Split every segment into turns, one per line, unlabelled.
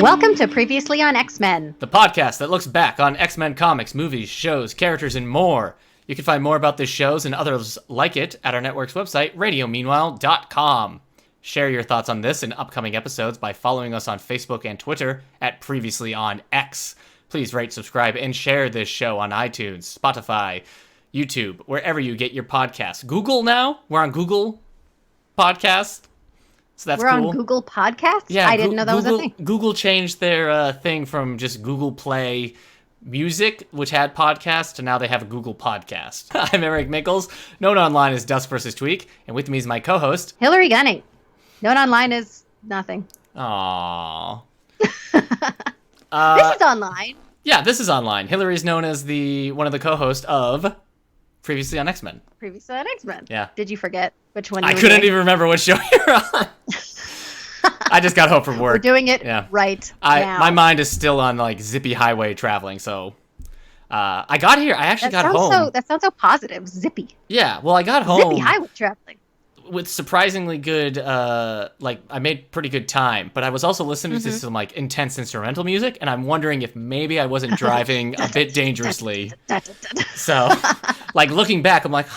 Welcome to Previously on X-Men,
the podcast that looks back on X-Men comics, movies, shows, characters, and more. You can find more about this shows and others like it at our network's website, radiomeanwhile.com. Share your thoughts on this and upcoming episodes by following us on Facebook and Twitter at Previously on X. Please rate, subscribe, and share this show on iTunes, Spotify, YouTube, wherever you get your podcasts. Google now? We're on Google Podcasts. So that's
We're
cool.
on Google Podcasts?
Yeah,
I didn't know that was a thing.
Google changed their thing from just Google Play Music, which had podcasts, to now they have a Google Podcast. I'm Eric Mickles. Known online as Dust vs. Tweak, and with me is my co-host,
Hilary Gunning. Known online is nothing.
Aww.
This is online.
Yeah, this is online. Hilary is known as one of the co-hosts of Previously on X-Men.
Previously on X-Men.
Yeah.
Did you forget which one you
I
were
couldn't
doing?
even remember what show you're on. I just got home from work.
We're doing it right now.
My mind is still on like zippy highway traveling, so I got here. I actually got home.
That sounds so positive. Zippy.
Yeah, well, I got home.
Zippy highway traveling.
With surprisingly good, I made pretty good time, but I was also listening to some like intense instrumental music, and I'm wondering if maybe I wasn't driving a bit dangerously. So, like looking back, I'm like,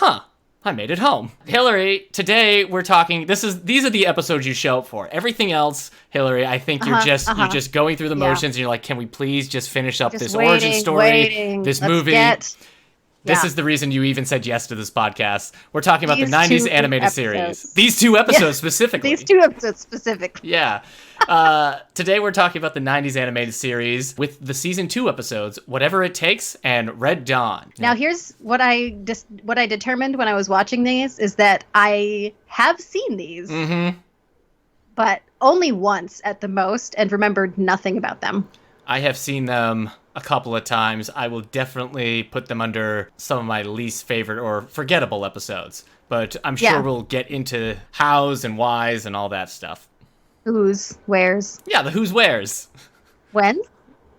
I made it home. Hilary, today we're talking. These are the episodes you show up for. Everything else, Hilary, I think you're just going through the motions, and you're like, can we please just finish up this origin story, this movie? This is the reason you even said yes to this podcast. We're talking about the 90s animated series. These two episodes specifically.
These two episodes specifically.
Yeah. Today we're talking about the 90s animated series with the season 2 episodes, Whatever It Takes and Red Dawn.
Now here's what I determined when I was watching these is that I have seen these, but only once at the most, and remembered nothing about them.
I have seen them a couple of times. I will definitely put them under some of my least favorite or forgettable episodes. But I'm sure we'll get into hows and whys and all that stuff.
Who's, where's?
Yeah, the who's, where's.
When?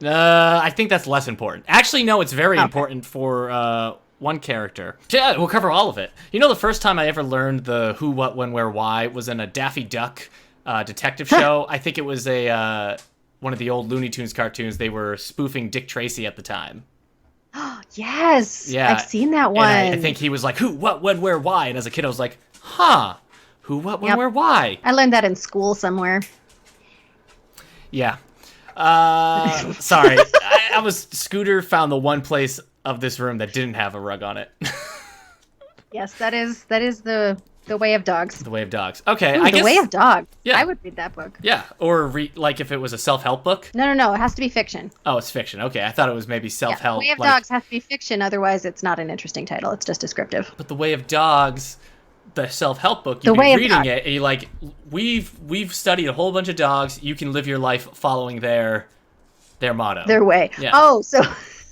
I think that's less important. Actually, no, it's very important for one character. Yeah, we'll cover all of it. You know, the first time I ever learned the who, what, when, where, why was in a Daffy Duck detective show. I think it was one of the old Looney Tunes cartoons. They were spoofing Dick Tracy at the time.
Yes. Yeah. I've seen that one.
And I think he was like, who, what, when, where, why? And as a kid, I was like, who, what, when, where, why?
I learned that in school somewhere.
Yeah. Sorry. Scooter found the one place of this room that didn't have a rug on it.
Yes, that is the Way of Dogs.
The Way of Dogs. Okay,
I guess. The Way of Dogs.
Yeah.
I would read that book.
Yeah, or like if it was a self-help book.
No. It has to be fiction.
Oh, it's fiction. Okay, I thought it was maybe self-help.
The Way of Dogs has to be fiction, otherwise it's not an interesting title. It's just descriptive.
But The Way of Dogs, the self-help book, you'd be reading it, and you're like, we've studied a whole bunch of dogs. You can live your life following their motto.
Their way.
Yeah.
Oh, so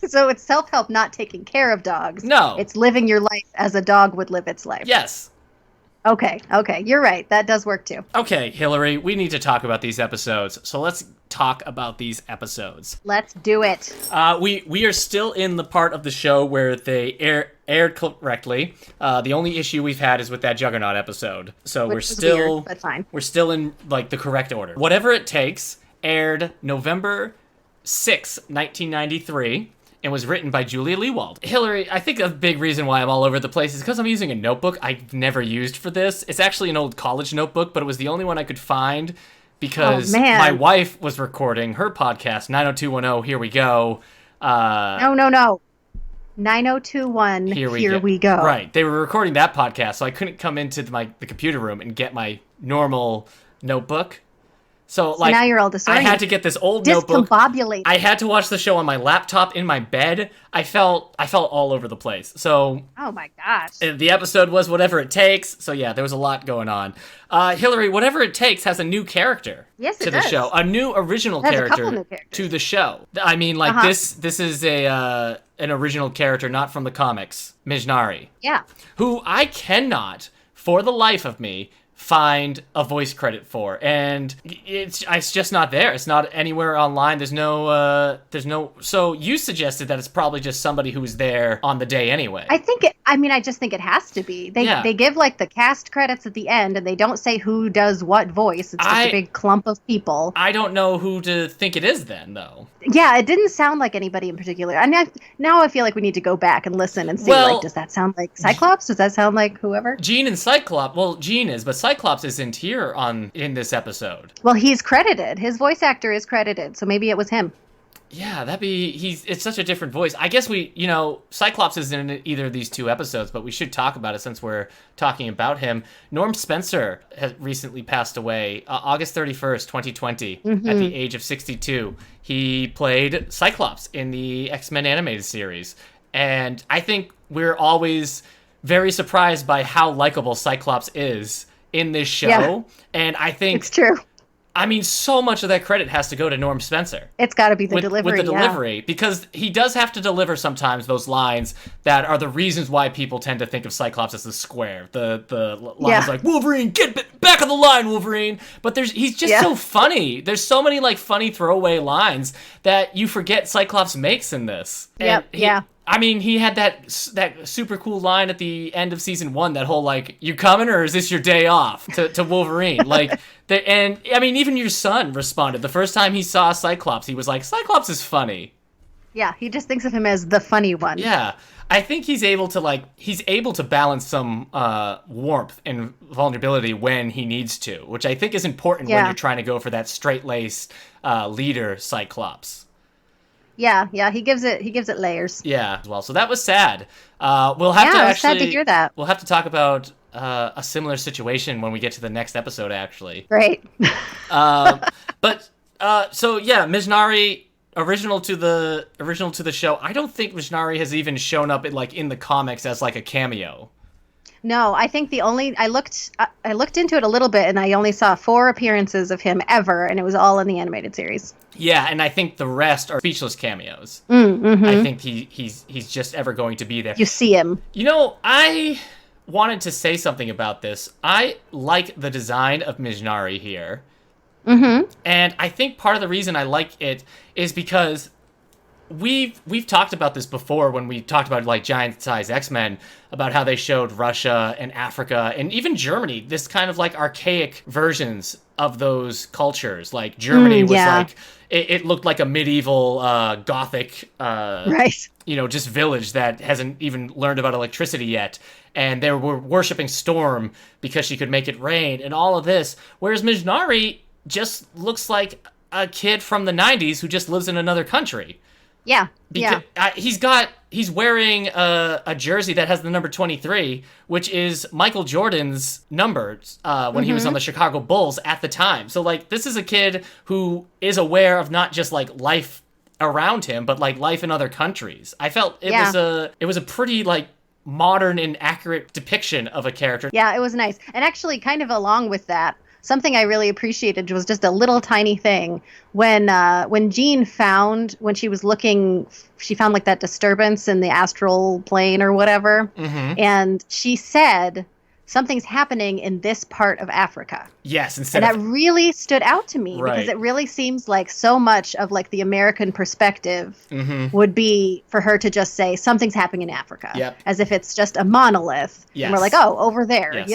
it's self-help, not taking care of dogs.
No.
It's living your life as a dog would live its life.
Yes.
Okay, you're right. That does work too.
Okay, Hilary, we need to talk about these episodes. So let's talk about these episodes.
Let's do it.
We are still in the part of the show where they aired correctly. The only issue we've had is with that Juggernaut episode. So we're still
weird, but fine.
We're still in like the correct order. Whatever It Takes aired November 6, 1993. And was written by Julia Lewald. Hilary, I think a big reason why I'm all over the place is because I'm using a notebook I've never used for this. It's actually an old college notebook, but it was the only one I could find because my wife was recording her podcast, 90210, Here We Go.
No. 9021, Here we go.
Right. They were recording that podcast, so I couldn't come into the computer room and get my normal notebook. So
now you're all disoriented.
I had to get this old notebook.
Discombobulated.
I had to watch the show on my laptop in my bed. I felt all over the place. So
oh my gosh.
The episode was Whatever It Takes. So yeah, there was a lot going on. Hilary, Whatever It Takes has a new character to the show. A new original character to the show. I mean, like this is an original character not from the comics, Mijnari.
Yeah.
Who I cannot for the life of me find a voice credit for, and it's just not there. It's not anywhere online. There's no so you suggested that it's probably just somebody who was there on the day anyway.
I just think it has to be. They give like the cast credits at the end, and they don't say who does what voice. It's just a big clump of people.
I don't know who to think it is then, though.
Yeah, it didn't sound like anybody in particular. Now I feel like we need to go back and listen and see, does that sound like Cyclops? Does that sound like whoever?
Jean and Cyclops. Well, Jean is, but Cyclops isn't here in this episode.
Well, he's credited. His voice actor is credited, so maybe it was him.
Yeah, it's such a different voice. I guess Cyclops isn't in either of these two episodes, but we should talk about it since we're talking about him. Norm Spencer has recently passed away, August 31st, 2020, at the age of 62. He played Cyclops in the X-Men animated series. And I think we're always very surprised by how likable Cyclops is in this show. Yeah, and I think
it's true.
I mean, so much of that credit has to go to Norm Spencer.
It's got to be the delivery.
With the delivery, because he does have to deliver sometimes those lines that are the reasons why people tend to think of Cyclops as the square. The lines like, Wolverine, get back on the line, Wolverine. But he's just so funny. There's so many like funny throwaway lines that you forget Cyclops makes in this.
Yeah.
I mean, he had that super cool line at the end of season 1, that whole, like, you coming or is this your day off, to Wolverine. And, I mean, even your son responded. The first time he saw Cyclops, he was like, Cyclops is funny.
Yeah, he just thinks of him as the funny one.
Yeah. I think he's able to balance some warmth and vulnerability when he needs to, which I think is important when you're trying to go for that straight-laced leader Cyclops.
Yeah, he gives it layers.
Yeah, as well. So that was sad. We'll have to
actually. Sad to hear that.
We'll have to talk about a similar situation when we get to the next episode, actually.
Great.
Mizunari, original to the show. I don't think Mizunari has even shown up in the comics as like a cameo.
No, I think I looked into it a little bit, and I only saw 4 appearances of him ever, and it was all in the animated series.
Yeah, and I think the rest are speechless cameos. I think he's just ever going to be there.
You see him.
I wanted to say something about this. I like the design of Mizunari here. And I think part of the reason I like it is because we've talked about this before when we talked about like giant size X-Men, about how they showed Russia and Africa and even Germany, this kind of like archaic versions of those cultures. Like Germany was like, it looked like a medieval Gothic,
right?
Just village that hasn't even learned about electricity yet. And they were worshiping Storm because she could make it rain and all of this. Whereas Mizunari just looks like a kid from the 90s who just lives in another country.
Yeah,
he's wearing a jersey that has the number 23, which is Michael Jordan's number when he was on the Chicago Bulls at the time. So, like, this is a kid who is aware of not just, like, life around him, but, like, life in other countries. I felt it was a pretty, like, modern and accurate depiction of a character.
Yeah, it was nice. And actually, kind of along with that, something I really appreciated was just a little tiny thing when Jean found, when she was looking, she found like that disturbance in the astral plane or whatever, and she said, something's happening in this part of Africa.
Yes,
that really stood out to me because it really seems like so much of like the American perspective would be for her to just say something's happening in Africa, as if it's just a monolith. Yes. And we're like, oh, over there, and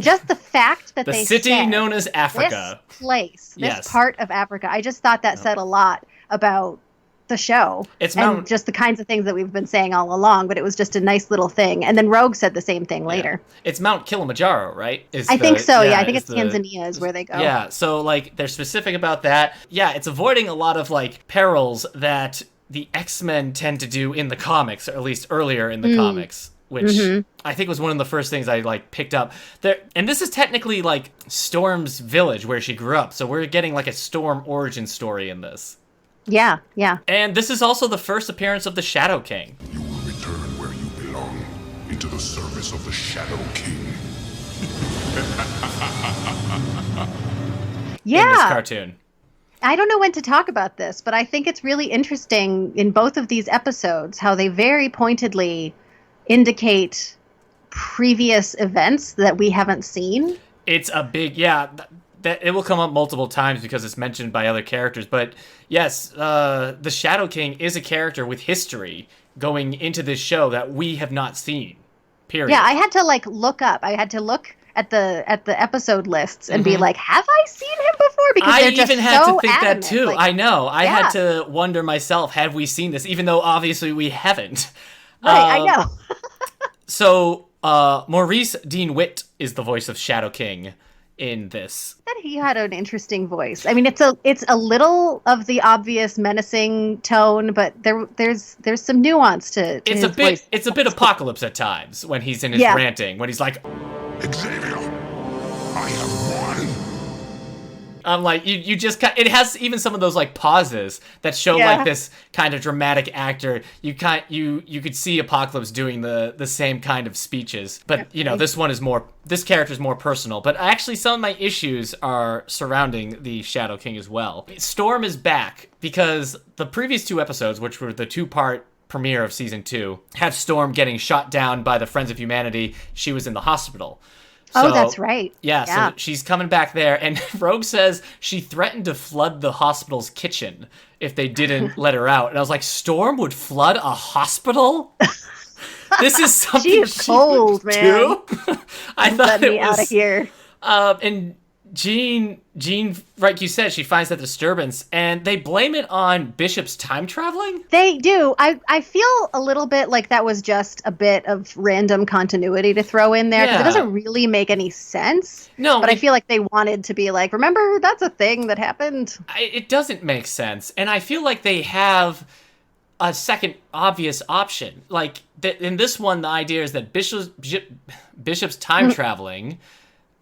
just the fact that
the city known as Africa,
this place, this part of Africa, I just thought that said a lot about the show and just the kinds of things that we've been saying all along, but it was just a nice little thing. And then Rogue said the same thing later.
It's Mount Kilimanjaro, right?
I think so. I think it's Tanzania is where they go.
Yeah, so like they're specific about that. Yeah, it's avoiding a lot of like perils that the X-Men tend to do in the comics, or at least earlier in the comics, which I think was one of the first things I like picked up there. And this is technically like Storm's village where she grew up, so we're getting like a Storm origin story in this.
Yeah.
And this is also the first appearance of the Shadow King.
You will return where you belong, into the service of the Shadow King.
Yeah.
In this cartoon.
I don't know when to talk about this, but I think it's really interesting in both of these episodes how they very pointedly indicate previous events that we haven't seen.
It's a big, yeah, that it will come up multiple times because it's mentioned by other characters. But yes, the Shadow King is a character with history going into this show that we have not seen. Period.
Yeah, I had to like look up. I had to look at the episode lists and be like, have I seen him before? Because
I
they're just
even had
so
to think
adamant.
that too.
Like,
I know. I
yeah.
had to wonder myself, have we seen this? Even though obviously we haven't.
Right, I know.
So Maurice Dean Witt is the voice of Shadow King in this.
That he had an interesting voice. I mean, it's a little of the obvious menacing tone, but there's some nuance to his voice.
It's a bit apocalypse at times when he's in his ranting, when he's like,
Xavier, I have won.
I'm like, you just it has even some of those like pauses that show like this kind of dramatic actor. You could see Apocalypse doing the same kind of speeches, but you know, this character is more personal. But actually, some of my issues are surrounding the Shadow King as well. Storm is back because the previous 2 episodes, which were the 2-part premiere of season 2, had Storm getting shot down by the Friends of Humanity. She was in the hospital. So,
that's right.
Yeah, so she's coming back there, and Rogue says she threatened to flood the hospital's kitchen if they didn't let her out. And I was like, Storm would flood a hospital? This is something
she is cold,
would
man.
do? I thought
Let
it
me
was
out of here.
And Jean, like you said, she finds that disturbance, and they blame it on Bishop's time traveling?
They do. I feel a little bit like that was just a bit of random continuity to throw in there, because it doesn't really make any sense.
No.
But I feel like they wanted to be like, remember, that's a thing that happened?
It doesn't make sense, and I feel like they have a second obvious option. Like, in this one, the idea is that Bishop's time traveling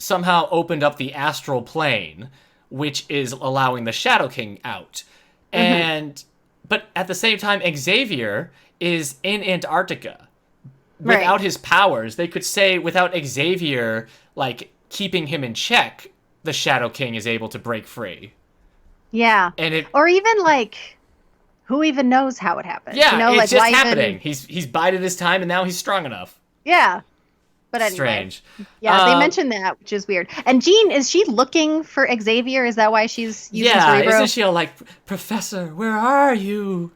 somehow opened up the astral plane, which is allowing the Shadow King out. But at the same time, Xavier is in Antarctica. Without his powers, they could say without Xavier, like, keeping him in check, the Shadow King is able to break free.
Yeah. Or even, like, who even knows how it happened?
Yeah,
you know,
it's
like,
just
why
happening.
Even...
He's bided his time, and now he's strong enough.
Yeah. But anyway,
strange.
Yeah, they mentioned that, which is weird. And Jean, is she looking for Xavier? Is that why she's using Cerebro?
Isn't she all like, Professor, where are you?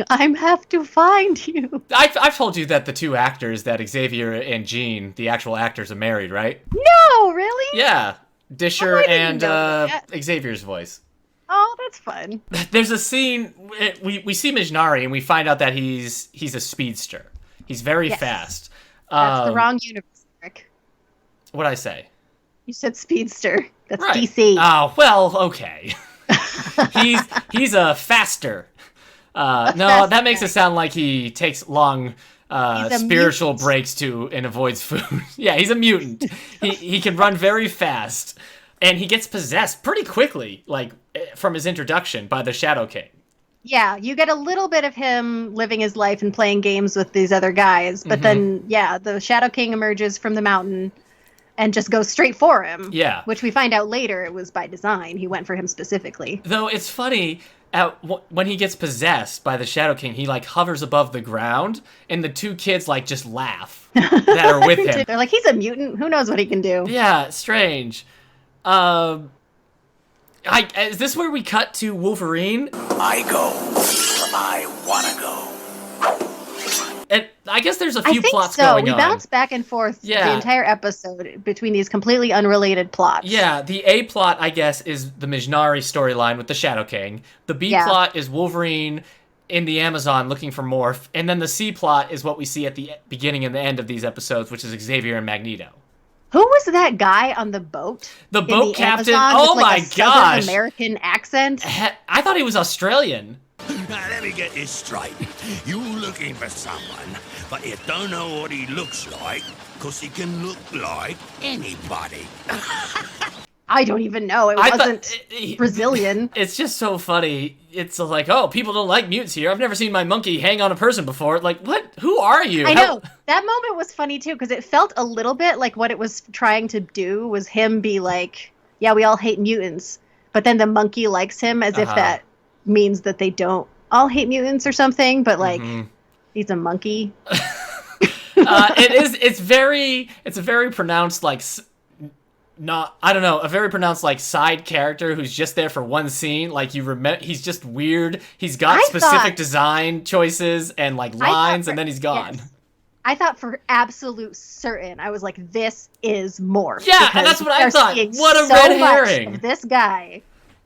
I have to find you.
I've told you that the 2 actors, that Xavier and Jean, the actual actors, are married, right?
No, really?
Yeah, Disher and
that.
Xavier's voice.
Oh, that's fun.
There's a scene, we see Mjnari, and we find out that he's a speedster. He's very fast.
That's the wrong universe, Rick.
What'd I say?
You said speedster. That's
right.
DC.
Oh, well, okay. he's a faster. No, that makes it sound like he takes long spiritual breaks and avoids food. Yeah, he's a mutant. He can run very fast, and he gets possessed pretty quickly, like from his introduction by the Shadow King.
Yeah, you get a little bit of him living his life and playing games with these other guys, but then, the Shadow King emerges from the mountain and just goes straight for him.
Yeah.
Which we find out later it was by design. He went for him specifically.
Though it's funny, when he gets possessed by the Shadow King, he, like, hovers above the ground, and the 2 kids, like, just laugh that are with him.
They're like, he's a mutant. Who knows what he can do?
Yeah, strange. Is this where we cut to Wolverine?
I go where I wanna go.
And I guess there's a few plots
so.
going
we
on.
We bounce back and forth the entire episode between these completely unrelated plots.
Yeah, the A plot, I guess, is the Mjnari storyline with the Shadow King. The B plot is Wolverine in the Amazon looking for Morph. And then the C plot is what we see at the beginning and the end of these episodes, which is Xavier and Magneto.
Who was that guy on the boat?
The boat captain?
Amazon with,
my gosh.
Southern American accent?
I thought he was Australian.
Now, let me get this straight. You looking for someone, but you don't know what he looks like, because he can look like anybody.
I don't even know. It wasn't Brazilian.
It's just so funny. It's like, oh, people don't like mutants here. I've never seen my monkey hang on a person before. Like, what? Who are you?
I know. That moment was funny, too, because it felt a little bit like what it was trying to do was him be like, yeah, we all hate mutants. But then the monkey likes him as if that means that they don't all hate mutants or something. But, like, he's a monkey.
It's a very pronounced, like, not, I don't know, a very pronounced like side character who's just there for one scene. Like you remember, he's just weird. He's got specific design choices and like lines, and then he's gone.
Yes. I thought for absolute certain, I was like, this is Morph.
Yeah, and that's what I thought. What a red herring.
Of this guy.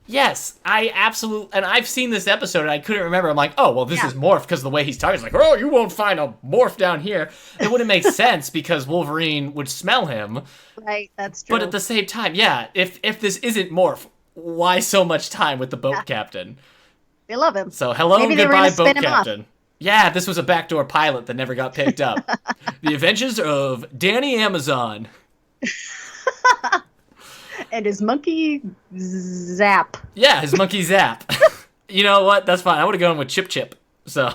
Yes, I absolutely, and I've seen this episode and I couldn't remember. I'm like, oh, well, this is Morph because the way he's talking is like, oh, you won't find a Morph down here. It wouldn't make sense because Wolverine would smell him.
Right, that's true.
But at the same time, yeah, if this isn't Morph, why so much time with the boat captain?
They love him.
So hello,
Maybe
goodbye, boat captain. Yeah, this was a backdoor pilot that never got picked up. The Adventures of Danny Amazon.
And his monkey Zap.
Yeah, his monkey Zap. You know what? That's fine. I would have gone with Chip Chip. So.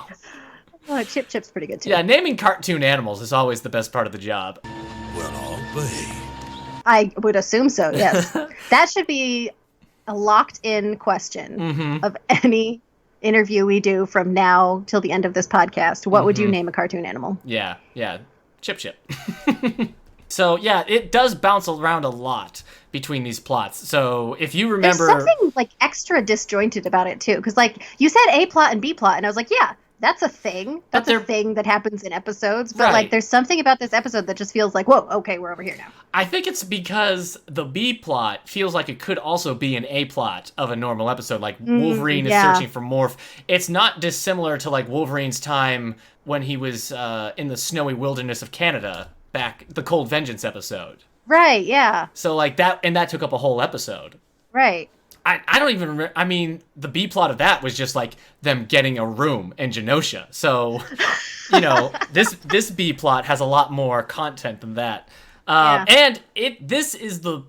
Oh, Chip Chip's pretty good too.
Yeah, naming cartoon animals is always the best part of the job.
Well, I'll be.
I would assume so, yes. That should be a locked-in question of any interview we do from now till the end of this podcast. What would you name a cartoon animal?
Yeah, Chip Chip. So, yeah, it does bounce around a lot between these plots. So, if you remember...
There's something, like, extra disjointed about it, too. Because, like, you said A plot and B plot, and I was like, yeah, that's a thing. That's a thing that happens in episodes. But, like, there's something about this episode that just feels like, whoa, okay, we're over here now.
I think it's because the B plot feels like it could also be an A plot of a normal episode. Like, Wolverine is searching for Morph. It's not dissimilar to, like, Wolverine's time when he was in the snowy wilderness of Canada. Back the Cold Vengeance episode.
Right, yeah.
So like that, and that took up a whole episode.
Right.
I don't even remember. I mean, the B plot of that was just like them getting a room in Genosha. So, you know, this B plot has a lot more content than that. And this is the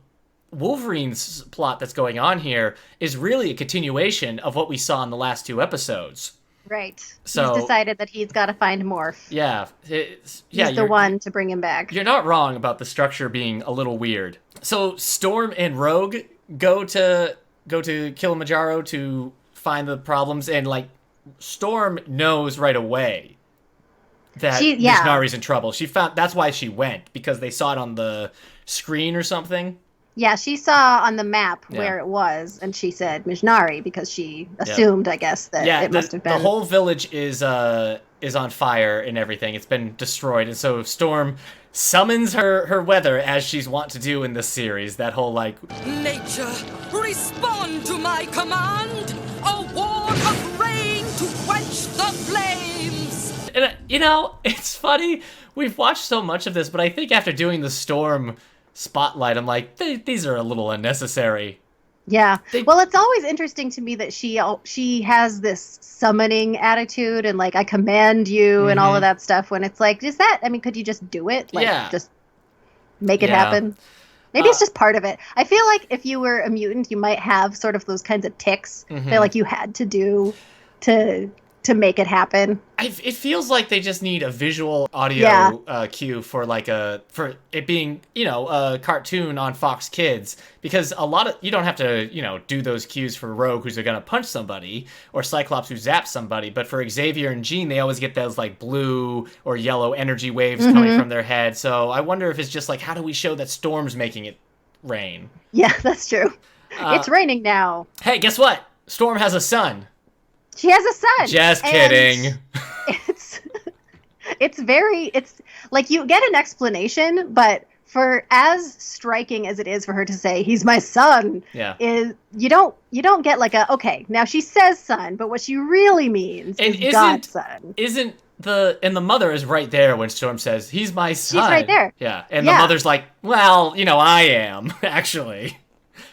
Wolverine's plot that's going on here is really a continuation of what we saw in the last two episodes.
Right.
So,
he's decided that he's got to find Morph.
Yeah.
He's the one to bring him back.
You're not wrong about the structure being a little weird. So Storm and Rogue go to Kilimanjaro to find the problems, and like Storm knows right away that Mizunari's in trouble. That's why she went, because they saw it on the screen or something.
Yeah, she saw on the map where it was, and she said Mizunari because she assumed, I guess, that it must have been.
The whole village is on fire and everything. It's been destroyed, and so Storm summons her weather as she's wont to do in this series. That whole like,
nature, respond to my command. A ward of rain to quench the flames.
And you know, it's funny. We've watched so much of this, but I think after doing the Storm spotlight, I'm like, these are a little unnecessary.
Yeah. Well, it's always interesting to me that she has this summoning attitude and like, I command you and all of that stuff, when it's like, could you just do it? Like, just make it happen? Maybe it's just part of it. I feel like if you were a mutant, you might have sort of those kinds of tics that like you had to do to make it happen.
It feels like they just need a visual audio cue for for it being, you know, a cartoon on Fox Kids, because you don't have to, you know, do those cues for Rogue who's gonna punch somebody, or Cyclops who zaps somebody, but for Xavier and Jean, they always get those like blue or yellow energy waves coming from their head. So I wonder if it's just like, how do we show that Storm's making it rain? Yeah,
that's true. It's raining now.
Hey, guess what? Storm has a son.
She has a son.
Just kidding.
It's like you get an explanation, but for as striking as it is for her to say he's my son, is you don't get like okay, now she says son, but what she really means is God's son.
And the mother is right there when Storm says he's my son.
She's right there.
Yeah, and the mother's like, well, you know, I am actually.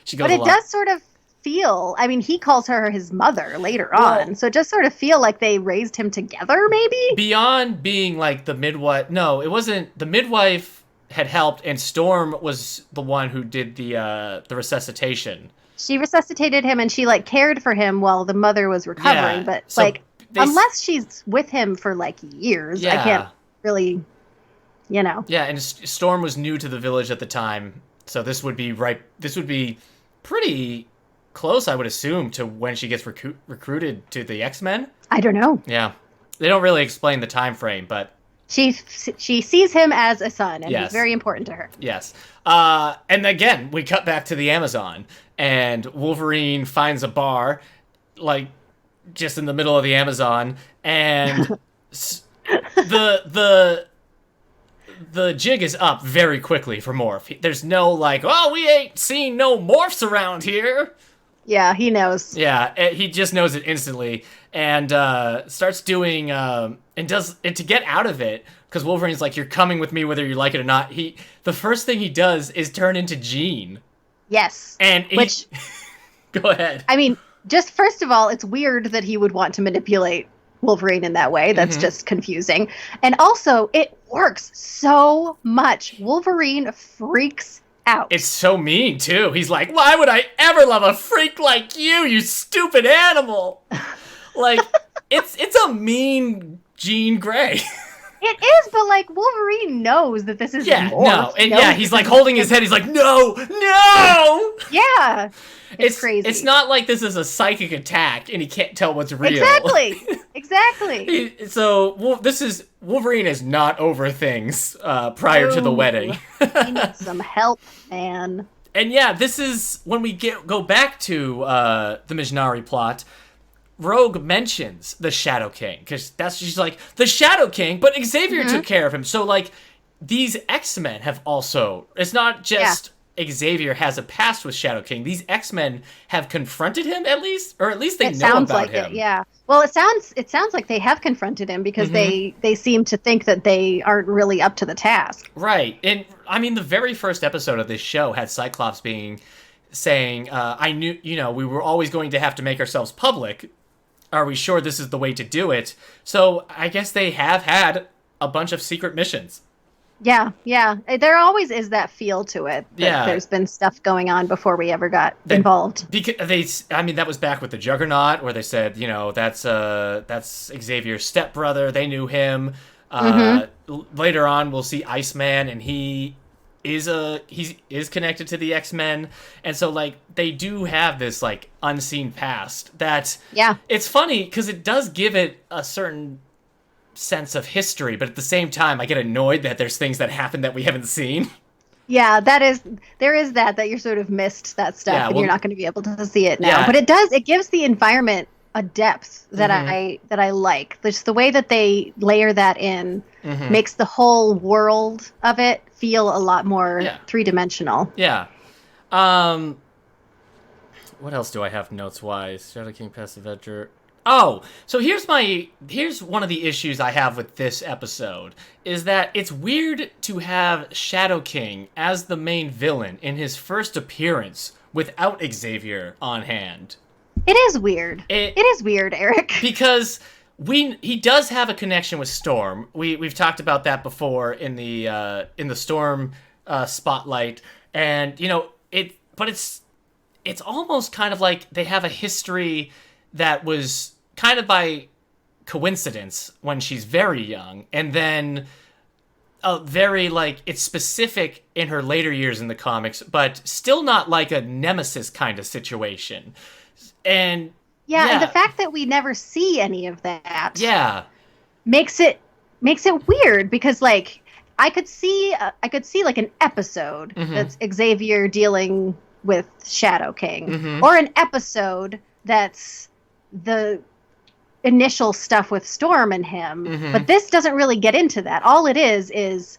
She goes.
But it does sort of feel, I mean, he calls her his mother later on, so it just sort of feel like they raised him together, maybe?
Beyond being like the midwife, no, it wasn't. The midwife had helped, and Storm was the one who did the resuscitation. She
resuscitated him, and she like cared for him while the mother was recovering, but so like, unless she's with him for like years, I can't really, you know.
Yeah, and Storm was new to the village at the time, so this would be pretty close, I would assume, to when she gets recruited to the X-Men.
I don't know.
Yeah, they don't really explain the time frame, but
She sees him as a son, and
Yes.
he's very important to her.
Yes. And again, we cut back to the Amazon, and Wolverine finds a bar, like, just in the middle of the Amazon, and the jig is up very quickly for Morph. There's no, like, oh, we ain't seen no Morphs around here.
Yeah, he knows.
Yeah, he just knows it instantly, and starts doing, and to get out of it, because Wolverine's like, you're coming with me whether you like it or not. The first thing he does is turn into Jean.
Yes.
And
which,
go ahead.
I mean, just first of all, it's weird that he would want to manipulate Wolverine in that way. That's just confusing. And also, it works so much. Wolverine freaks out.
It's so mean, too. He's like, why would I ever love a freak like you stupid animal? Like, it's a mean Jean Grey.
It is, but like Wolverine knows that this is
no, and he's like holding his head. He's like, no.
Yeah, it's crazy.
It's not like this is a psychic attack and he can't tell what's real.
Exactly.
So Wolverine is not over things prior to the wedding.
He needs some help, man.
And yeah, this is when we go back to the Mizhnari plot. Rogue mentions the Shadow King, because she's like, the Shadow King, but Xavier took care of him. So, like, these X-Men have also, it's not just Xavier has a past with Shadow King. These X-Men have confronted him, at least, or at least they know about him.
Yeah. Well, it sounds like they have confronted him, because they seem to think that they aren't really up to the task.
Right. And, I mean, the very first episode of this show had Cyclops saying, I knew, we were always going to have to make ourselves public. Are we sure this is the way to do it? So I guess they have had a bunch of secret missions.
Yeah. There always is that feel to it. There's been stuff going on before we ever got involved.
Because that was back with the Juggernaut, where they said, that's Xavier's stepbrother. They knew him. Later on, we'll see Iceman, and he is connected to the X-Men, and so like they do have this like unseen past that it's funny because it does give it a certain sense of history, but at the same time I get annoyed that there's things that happen that we haven't seen.
Yeah, there is that you're sort of missed that stuff, and you're not going to be able to see it now. But it gives the environment a depth that I like. Just the way that they layer that in makes the whole world of it feel a lot more three-dimensional.
Yeah. What else do I have notes-wise? Shadow King, Past Avenger. Oh, so here's one of the issues I have with this episode, is that it's weird to have Shadow King as the main villain in his first appearance without Xavier on hand.
It is weird. It is weird, Eric.
Because he does have a connection with Storm. We've talked about that before in the Storm spotlight, and but it's almost kind of like they have a history that was kind of by coincidence when she's very young, and then very like it's specific in her later years in the comics, but still not like a nemesis kind of situation. And and the fact that we never see any of that makes it weird, because like I could see like an episode that's Xavier dealing with Shadow King, or an episode that's the initial stuff with Storm and him, but this doesn't really get into that. All it is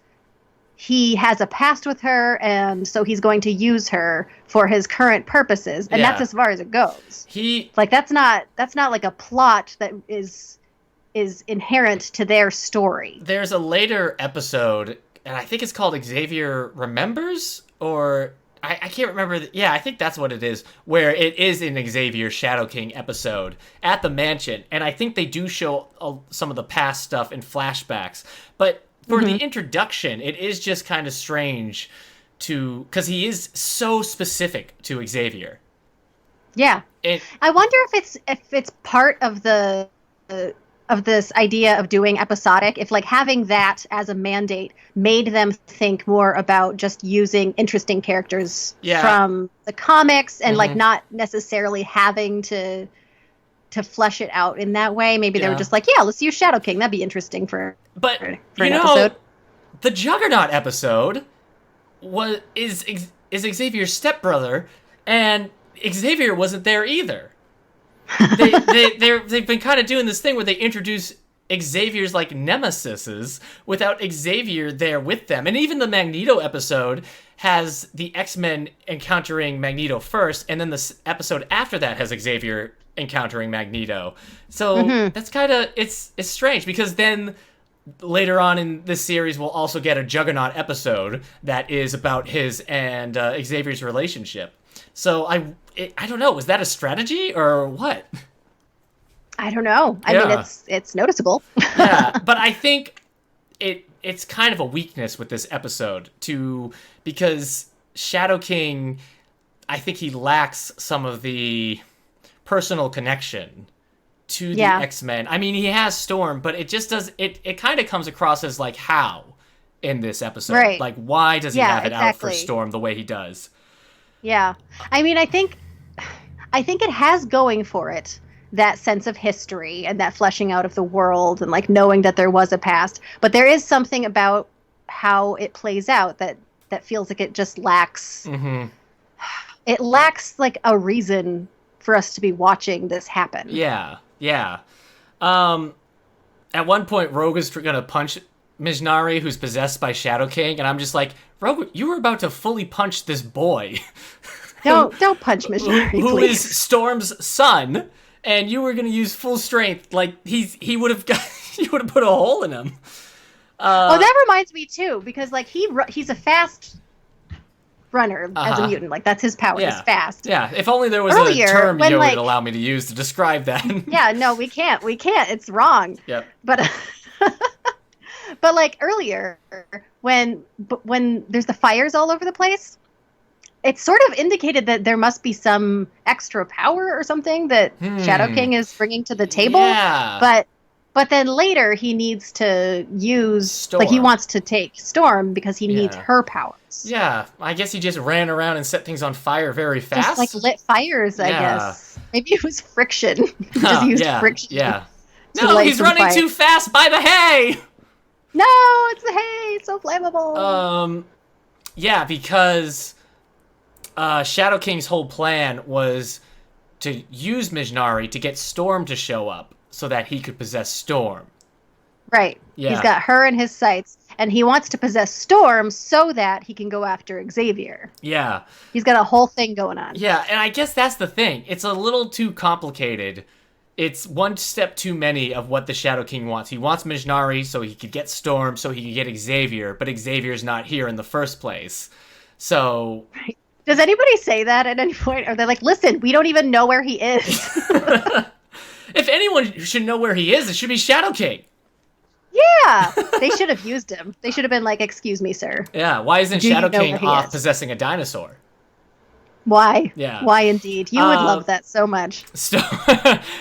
he has a past with her, and so he's going to use her for his current purposes, and that's as far as it goes. That's not like a plot that is inherent to their story. There's a later episode, and I think it's called Xavier Remembers, or I can't remember. I think that's what it is, where it is an Xavier Shadow King episode at the mansion, and I think they do show some of the past stuff in flashbacks, but for the introduction, it is just kind of strange because he is so specific to Xavier. Yeah.
I wonder if it's part of of this idea of doing episodic, if like having that as a mandate made them think more about just using interesting characters from the comics, and like not necessarily having to to flesh it out in that way. Maybe they were
Yeah.
just like, yeah, let's use Shadow King. That'd be interesting for
But
an
you know,
episode.
the Juggernaut episode is Xavier's stepbrother, and Xavier wasn't there either. They've been kind of doing this thing where they introduce Xavier's like nemesises without Xavier there with them. And even the Magneto episode has the X-Men encountering Magneto first, and then the episode after that has Xavier encountering Magneto. So that's kind of it's strange, because then later on in this series we'll also get a Juggernaut episode that is about his and Xavier's relationship. So I don't know, was that a strategy or what?
I don't know. I mean, it's noticeable.
Yeah, but I think it's kind of a weakness with this episode because Shadow King, I think he lacks some of the personal connection to the X-Men. I mean, he has Storm, but it just does it kind of comes across as like how in this episode.
Right.
Like, why does he have it out for
exactly.
Storm the way he does?
Yeah. I mean, I think it has going for it that sense of history and that fleshing out of the world and like knowing that there was a past, but there is something about how it plays out that feels like it just lacks it lacks like a reason for us to be watching this happen.
Yeah. At one point, Rogue is gonna punch Mizhnari, who's possessed by Shadow King, and I'm just like, Rogue, you were about to fully punch this boy.
Don't punch Mizhnari,
who is
please.
Storm's son, and you were gonna use full strength. Like he would have got, you would have put a hole in him.
Oh, that reminds me too, because like he's a fast runner as a mutant. Like that's his power.
Yeah.
He's fast.
Yeah, if only there was
Earlier,
a term
when,
you
like-
would allow me to use to describe that.
Yeah, no, we can't. It's wrong.
Yep.
But but like earlier when there's the fires all over the place, it sort of indicated that there must be some extra power or something that Shadow King is bringing to the table.
Yeah.
But then later he needs to use
Storm.
like he wants to take Storm because he needs
Yeah.
her powers.
Yeah, I guess he just ran around and set things on fire very fast.
Just like lit fires, I
Yeah.
guess. Maybe it was friction. He just used
yeah,
friction.
Yeah.
to
No,
light
he's
some
running
fire.
too fast by the hay.
No, it's the hay. It's so flammable.
Yeah, because Shadow King's whole plan was to use Mizhnari to get Storm to show up so that he could possess Storm.
Right.
Yeah.
He's got her in his sights, and he wants to possess Storm so that he can go after Xavier.
Yeah.
He's got a whole thing going on.
Yeah, and I guess that's the thing. It's a little too complicated. It's one step too many of what the Shadow King wants. He wants Mizhnari so he could get Storm, so he could get Xavier, but Xavier's not here in the first place. So...
Does anybody say that at any point? Are they like, listen, we don't even know where he is?
If anyone should know where he is, it should be Shadow King.
Yeah. They should have used him. They should have been like, excuse me, sir.
Yeah, why isn't
Do you
Shadow
know
King
where he
off
is?
possessing a dinosaur?
Why?
Yeah.
Why indeed? You would love that so much.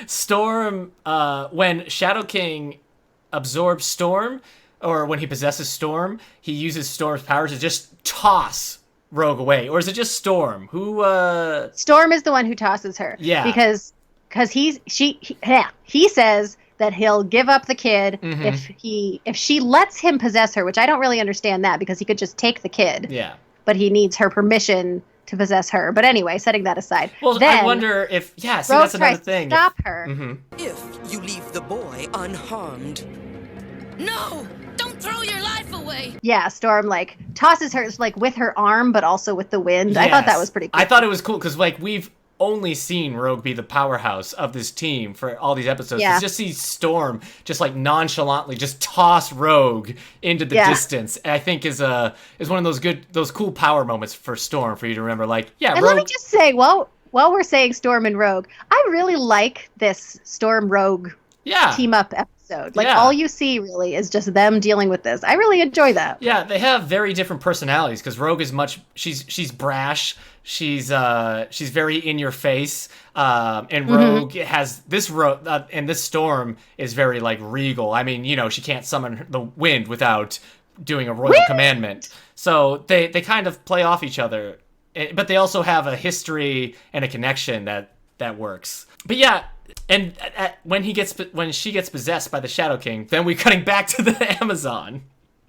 Storm, when Shadow King absorbs Storm, or when he possesses Storm, he uses Storm's powers to just toss Rogue away. Or is it just Storm? Who,
Storm is the one who tosses her.
Yeah.
Because he says that he'll give up the kid if she lets him possess her, which I don't really understand that because he could just take the kid.
Yeah.
But he needs her permission to possess her. But anyway, setting that aside.
Well,
then,
I wonder if, yeah, see,
Rogue
that's another
tries
thing.
to stop her.
If you leave the boy unharmed.
No! Don't throw your life away!
Yeah, Storm like tosses her like with her arm, but also with the wind. I thought that
Yes.
was pretty cool.
I thought it was cool because, like, we've only seen Rogue be the powerhouse of this team for all these episodes.
Yeah.
To just see Storm just like nonchalantly just toss Rogue into the distance, I think is one of those cool power moments for Storm for you to remember. Like, yeah,
And
Rogue.
let me just say, while we're saying Storm and Rogue, I really like this Storm Rogue team up episode. Like all you see really is just them dealing with this. I really enjoy that.
Yeah, they have very different personalities because Rogue is she's brash, she's very in your face, and Rogue has this and this Storm is very like regal. I mean, she can't summon the wind without doing a royal commandment. So they kind of play off each other, but they also have a history and a connection that that works. But yeah, and when she gets possessed by the Shadow King, then we're cutting back to the Amazon.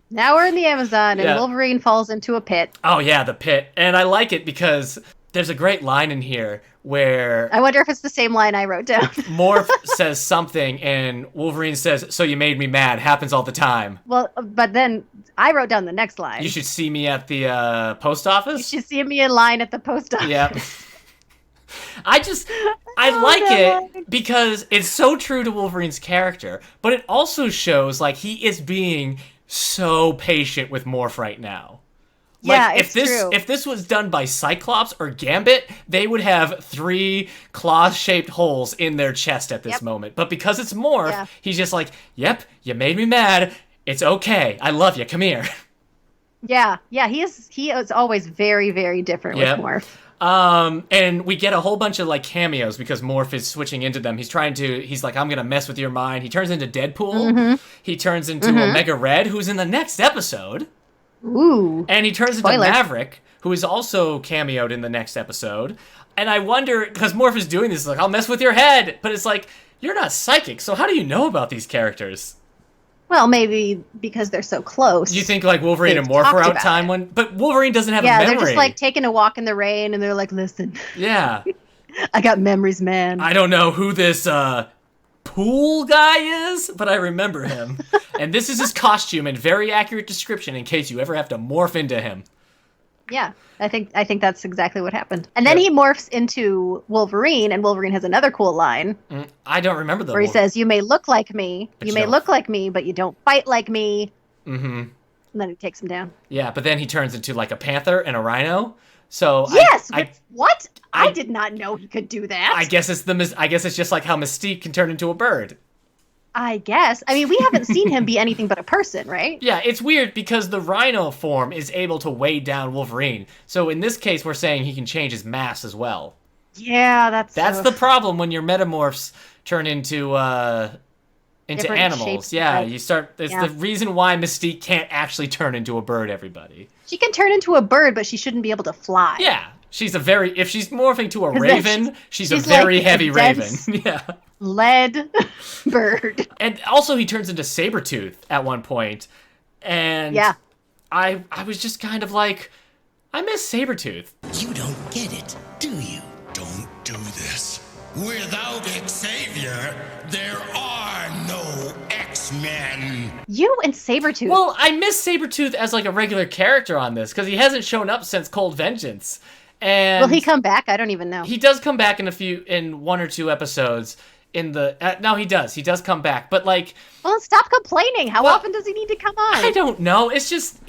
Now we're in the Amazon, and
Yeah.
Wolverine falls into a pit.
Oh yeah, the pit. And I like it because there's a great line in here where
I wonder if it's the same line I wrote down.
Morph says something and Wolverine says, "So you made me mad. Happens all the time.
Well, but then I wrote down the next line.
You should see me at the post
You
office."
should see me in line at the post office.
Yeah. I like it because it's so true to Wolverine's character, but it also shows like he is being so patient with Morph right now.
Yeah,
Like,
it's true.
If this was done by Cyclops or Gambit, they would have 3 claw-shaped holes in their chest at this moment. But because it's Morph, he's just like, "Yep, you made me mad. It's okay. I love you. Come here."
Yeah, he is always very, very different with Morph.
And we get a whole bunch of like cameos because Morph is switching into them. He's like, "I'm gonna mess with your mind." He turns into Deadpool.
Mm-hmm.
He turns into Omega Red, who's in the next episode.
Ooh.
And he turns
Spoiler.
into Maverick, who is also cameoed in the next episode. And I wonder, because Morph is doing this, like, "I'll mess with your head." But it's like, you're not psychic, so how do you know about these characters?
Well, maybe because they're so close.
You think like Wolverine
They've
and Morph were
talked
out
about
time
it.
when, but Wolverine doesn't have a memory.
they're just like taking a walk in the rain, and they're like, "Listen,
Yeah.
I got memories, man."
I don't know who this pool guy is, but I remember him. And this is his costume and very accurate description in case you ever have to morph into him.
Yeah, I think that's exactly what happened. And then he morphs into Wolverine, and Wolverine has another cool line
I don't remember the
where he says, "You may look like me,
But
you
you
may
don't."
look like me, but you don't fight like me."
Mm-hmm.
And then he takes him down.
Yeah, but then he turns into like a panther and a rhino. So
Yes.
I
What? I
I-
did not know he could do that.
I guess it's just like how Mystique can turn into a bird.
I guess. I mean, we haven't seen him be anything but a person, right?
Yeah, it's weird because the rhino form is able to weigh down Wolverine. So in this case, we're saying he can change his mass as well.
Yeah, that's
The problem when your metamorphs turn into
Different
animals.
shapes,
Yeah,
right.
you start. It's
Yeah.
the reason why Mystique can't actually turn into a bird. Everybody.
She can turn into a bird, but she shouldn't be able to fly.
Yeah, if she's morphing to a
'Cause then
raven, she's a
she's
very
like a
heavy raven.
dense-
Yeah.
Lead bird.
And also he turns into Sabretooth at one point. And
Yeah.
I was just kind of like, I miss Sabretooth.
You don't get it, do you? Don't do this. Without Xavier, there are no X-Men.
You and Sabretooth.
Well, I miss Sabretooth as like a regular character on this because he hasn't shown up since Cold Vengeance. And
will he come back? I don't even know.
He does come back in 1 or 2 episodes. No, he does. He does come back, but like,
Well, stop complaining. How
Well,
often does he need to come on?
I don't know. It's just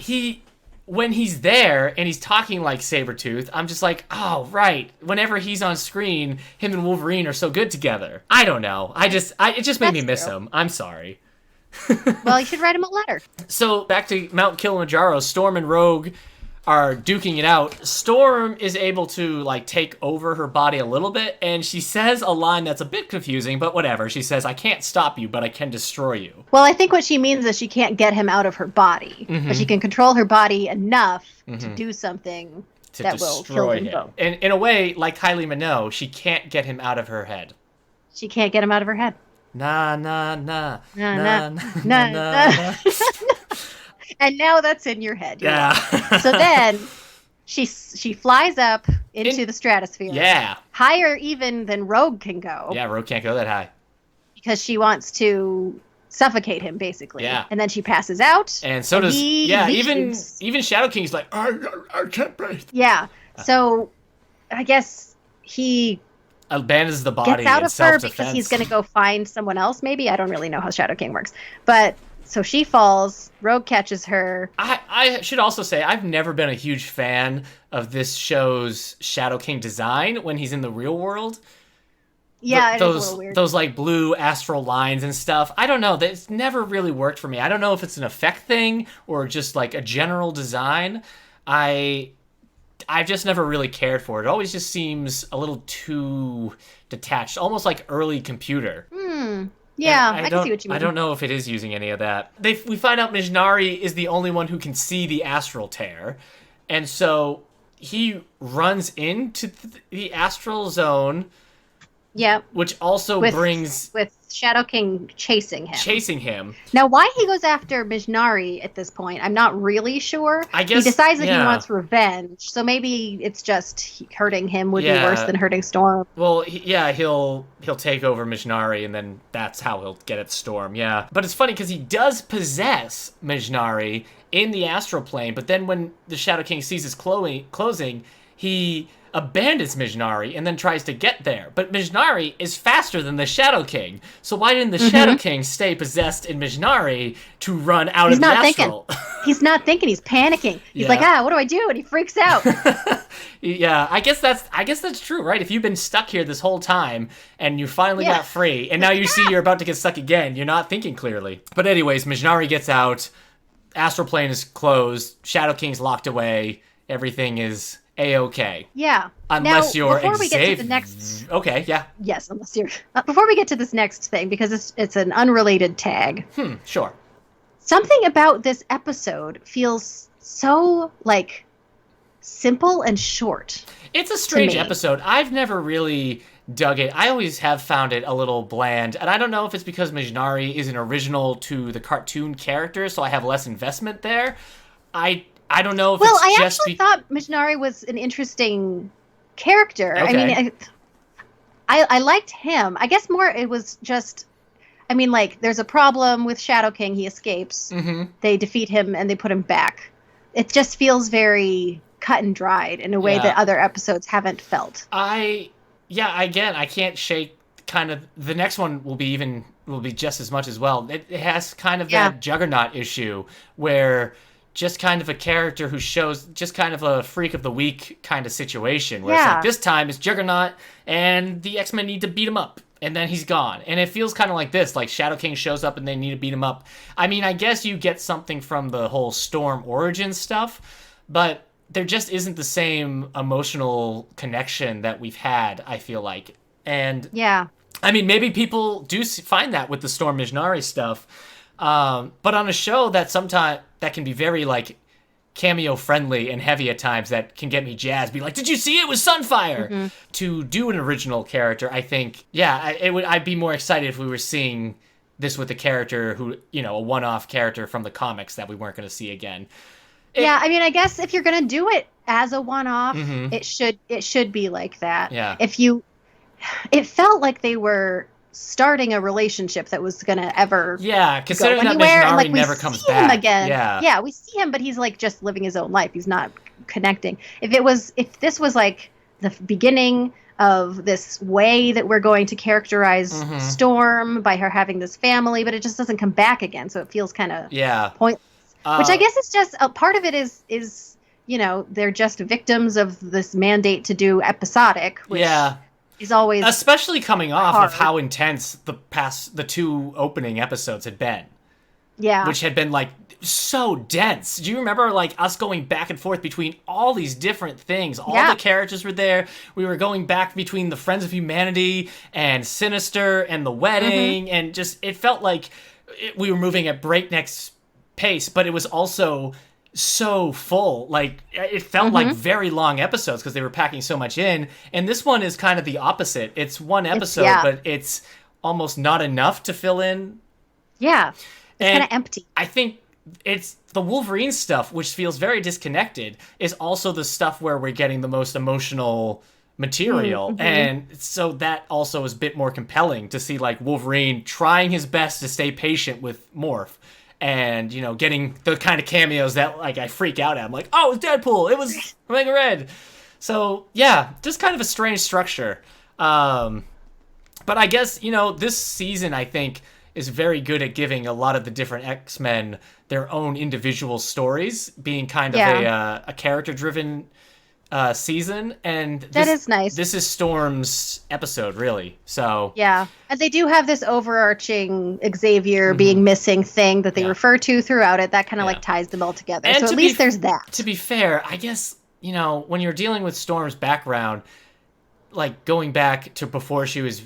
when he's there and he's talking like Sabretooth, I'm just like, oh right. Whenever he's on screen, him and Wolverine are so good together. I don't know. It just made me
That's
miss
true.
him. I'm sorry.
Well, you should write him a letter.
So back to Mount Kilimanjaro, Storm and Rogue are duking it out. Storm is able to like take over her body a little bit, and she says a line that's a bit confusing, but whatever. She says, "I can't stop you, but I can destroy you."
Well, I think what she means is she can't get him out of her body,
Mm-hmm.
but she can control her body enough to do something
To
that will kill
destroy
them
him.
both.
And in a way, like Kylie Minogue, she can't get him out of her head.
She can't get him out of her head.
Nah, nah, nah.
Nah,
Nah,
nah,
nah,
nah, nah. And now that's in your head. You're
Yeah.
welcome. So then she flies up into the stratosphere.
Yeah.
Higher even than Rogue can go.
Yeah, Rogue can't go that high.
Because she wants to suffocate him, basically.
Yeah.
And then she passes out.
And so does
he leaves.
even Shadow King's like, I can't breathe.
Yeah. So I guess he
Abandons the body
gets out
in
of her
self-defense.
because he's going to go find someone else, maybe. I don't really know how Shadow King works. But so she falls. Rogue catches her.
I should also say I've never been a huge fan of this show's Shadow King design when he's in the real world.
Yeah, it
those
is a little weird.
those like blue astral lines and stuff. I don't know. It's never really worked for me. I don't know if it's an effect thing or just like a general design. I've just never really cared for it. It always just seems a little too detached, almost like early computer.
Yeah,
And
I can see what you mean.
I don't know if it is using any of that. We find out Mizhnari is the only one who can see the astral tear. And so he runs into the astral zone
Yeah.
which also brings
with Shadow King chasing him. Now, why he goes after Mizhnari at this point, I'm not really sure.
I guess
he decides that he wants revenge, so maybe it's just hurting him would be worse than hurting Storm.
Well, he'll take over Mizhnari, and then that's how he'll get at Storm. Yeah, but it's funny because he does possess Mizhnari in the astral plane, but then when the Shadow King sees his closing, he abandons Mizhnari and then tries to get there. But Mizhnari is faster than the Shadow King. So why didn't the Shadow King stay possessed in Mizhnari to run out of the astral?
He's not thinking. He's panicking. He's like, what do I do? And he freaks out.
Yeah, I guess that's true, right? If you've been stuck here this whole time and you finally got free, and now you see you're about to get stuck again, you're not thinking clearly. But anyways, Mizhnari gets out. Astral plane is closed. Shadow King's locked away. Everything is A-okay.
Yeah.
Unless
now,
you're
before we get to the next...
Okay, yeah.
Yes, unless you're... before we get to this next thing, because it's an unrelated tag.
Sure.
Something about this episode feels so, like, simple and short.
It's a strange episode. I've never really dug it. I always have found it a little bland, and I don't know if it's because Mizhnari is an original to the cartoon character, so I have less investment there. I don't know if it's
I
just...
actually thought Mizhnari was an interesting character.
Okay.
I mean, I liked him. I guess more it was just... I mean, like, there's a problem with Shadow King. He escapes. Mm-hmm. They defeat him, and they put him back. It just feels very cut and dried in a way that other episodes haven't felt.
I can't shake kind of... The next one will be just as much as well. It has kind of that Juggernaut issue where... just kind of a character who shows just kind of a freak of the week kind of situation where it's like this time it's Juggernaut and the X-Men need to beat him up and then he's gone. And it feels kind of like this, like Shadow King shows up and they need to beat him up. I mean, I guess you get something from the whole Storm origin stuff, but there just isn't the same emotional connection that we've had, I feel like. And I mean, maybe people do find that with the Storm Mizhnari stuff. But on a show that sometimes that can be very like cameo friendly and heavy at times, that can get me jazzed. Be like, did you see it was Sunfire? Mm-hmm. To do an original character, I think, I'd be more excited if we were seeing this with a character who, a one-off character from the comics that we weren't going to see again.
I mean, I guess if you're going to do it as a one-off, it should be like that.
Yeah.
It felt like they were starting a relationship that was gonna ever
considering
go
that
anywhere,
Mizhnari never comes back
again. We see him, but he's like just living his own life. He's not connecting. If this was like the beginning of this way that we're going to characterize Storm by her having this family, but it just doesn't come back again, so it feels kind of pointless. Which I guess is just a part of it is they're just victims of this mandate to do episodic, which is always
especially coming off
hard.
Of how intense the two opening episodes had been.
Yeah.
Which had been like so dense. Do you remember like us going back and forth between all these different things? All the characters were there. We were going back between the Friends of Humanity and Sinister and the wedding, and just it felt like we were moving at breakneck pace, but it was also so full. Like it felt like very long episodes because they were packing so much in, and this one is kind of the opposite. It's one episode, but it's almost not enough to fill in. It's kind of
empty.
I think it's the Wolverine stuff, which feels very disconnected, is also the stuff where we're getting the most emotional material, and so that also is a bit more compelling to see like Wolverine trying his best to stay patient with Morph. And, getting the kind of cameos that, like, I freak out at. I'm like, oh, it's Deadpool. It was Omega Red. So, just kind of a strange structure. But I guess, this season, I think, is very good at giving a lot of the different X-Men their own individual stories, being kind of a character-driven season, and
that is nice.
This is Storm's episode, really. So
and they do have this overarching Xavier being missing thing that they refer to throughout it. That kind of like ties them all together. And so at least there's that.
To be fair, I guess when you're dealing with Storm's background, like going back to before she was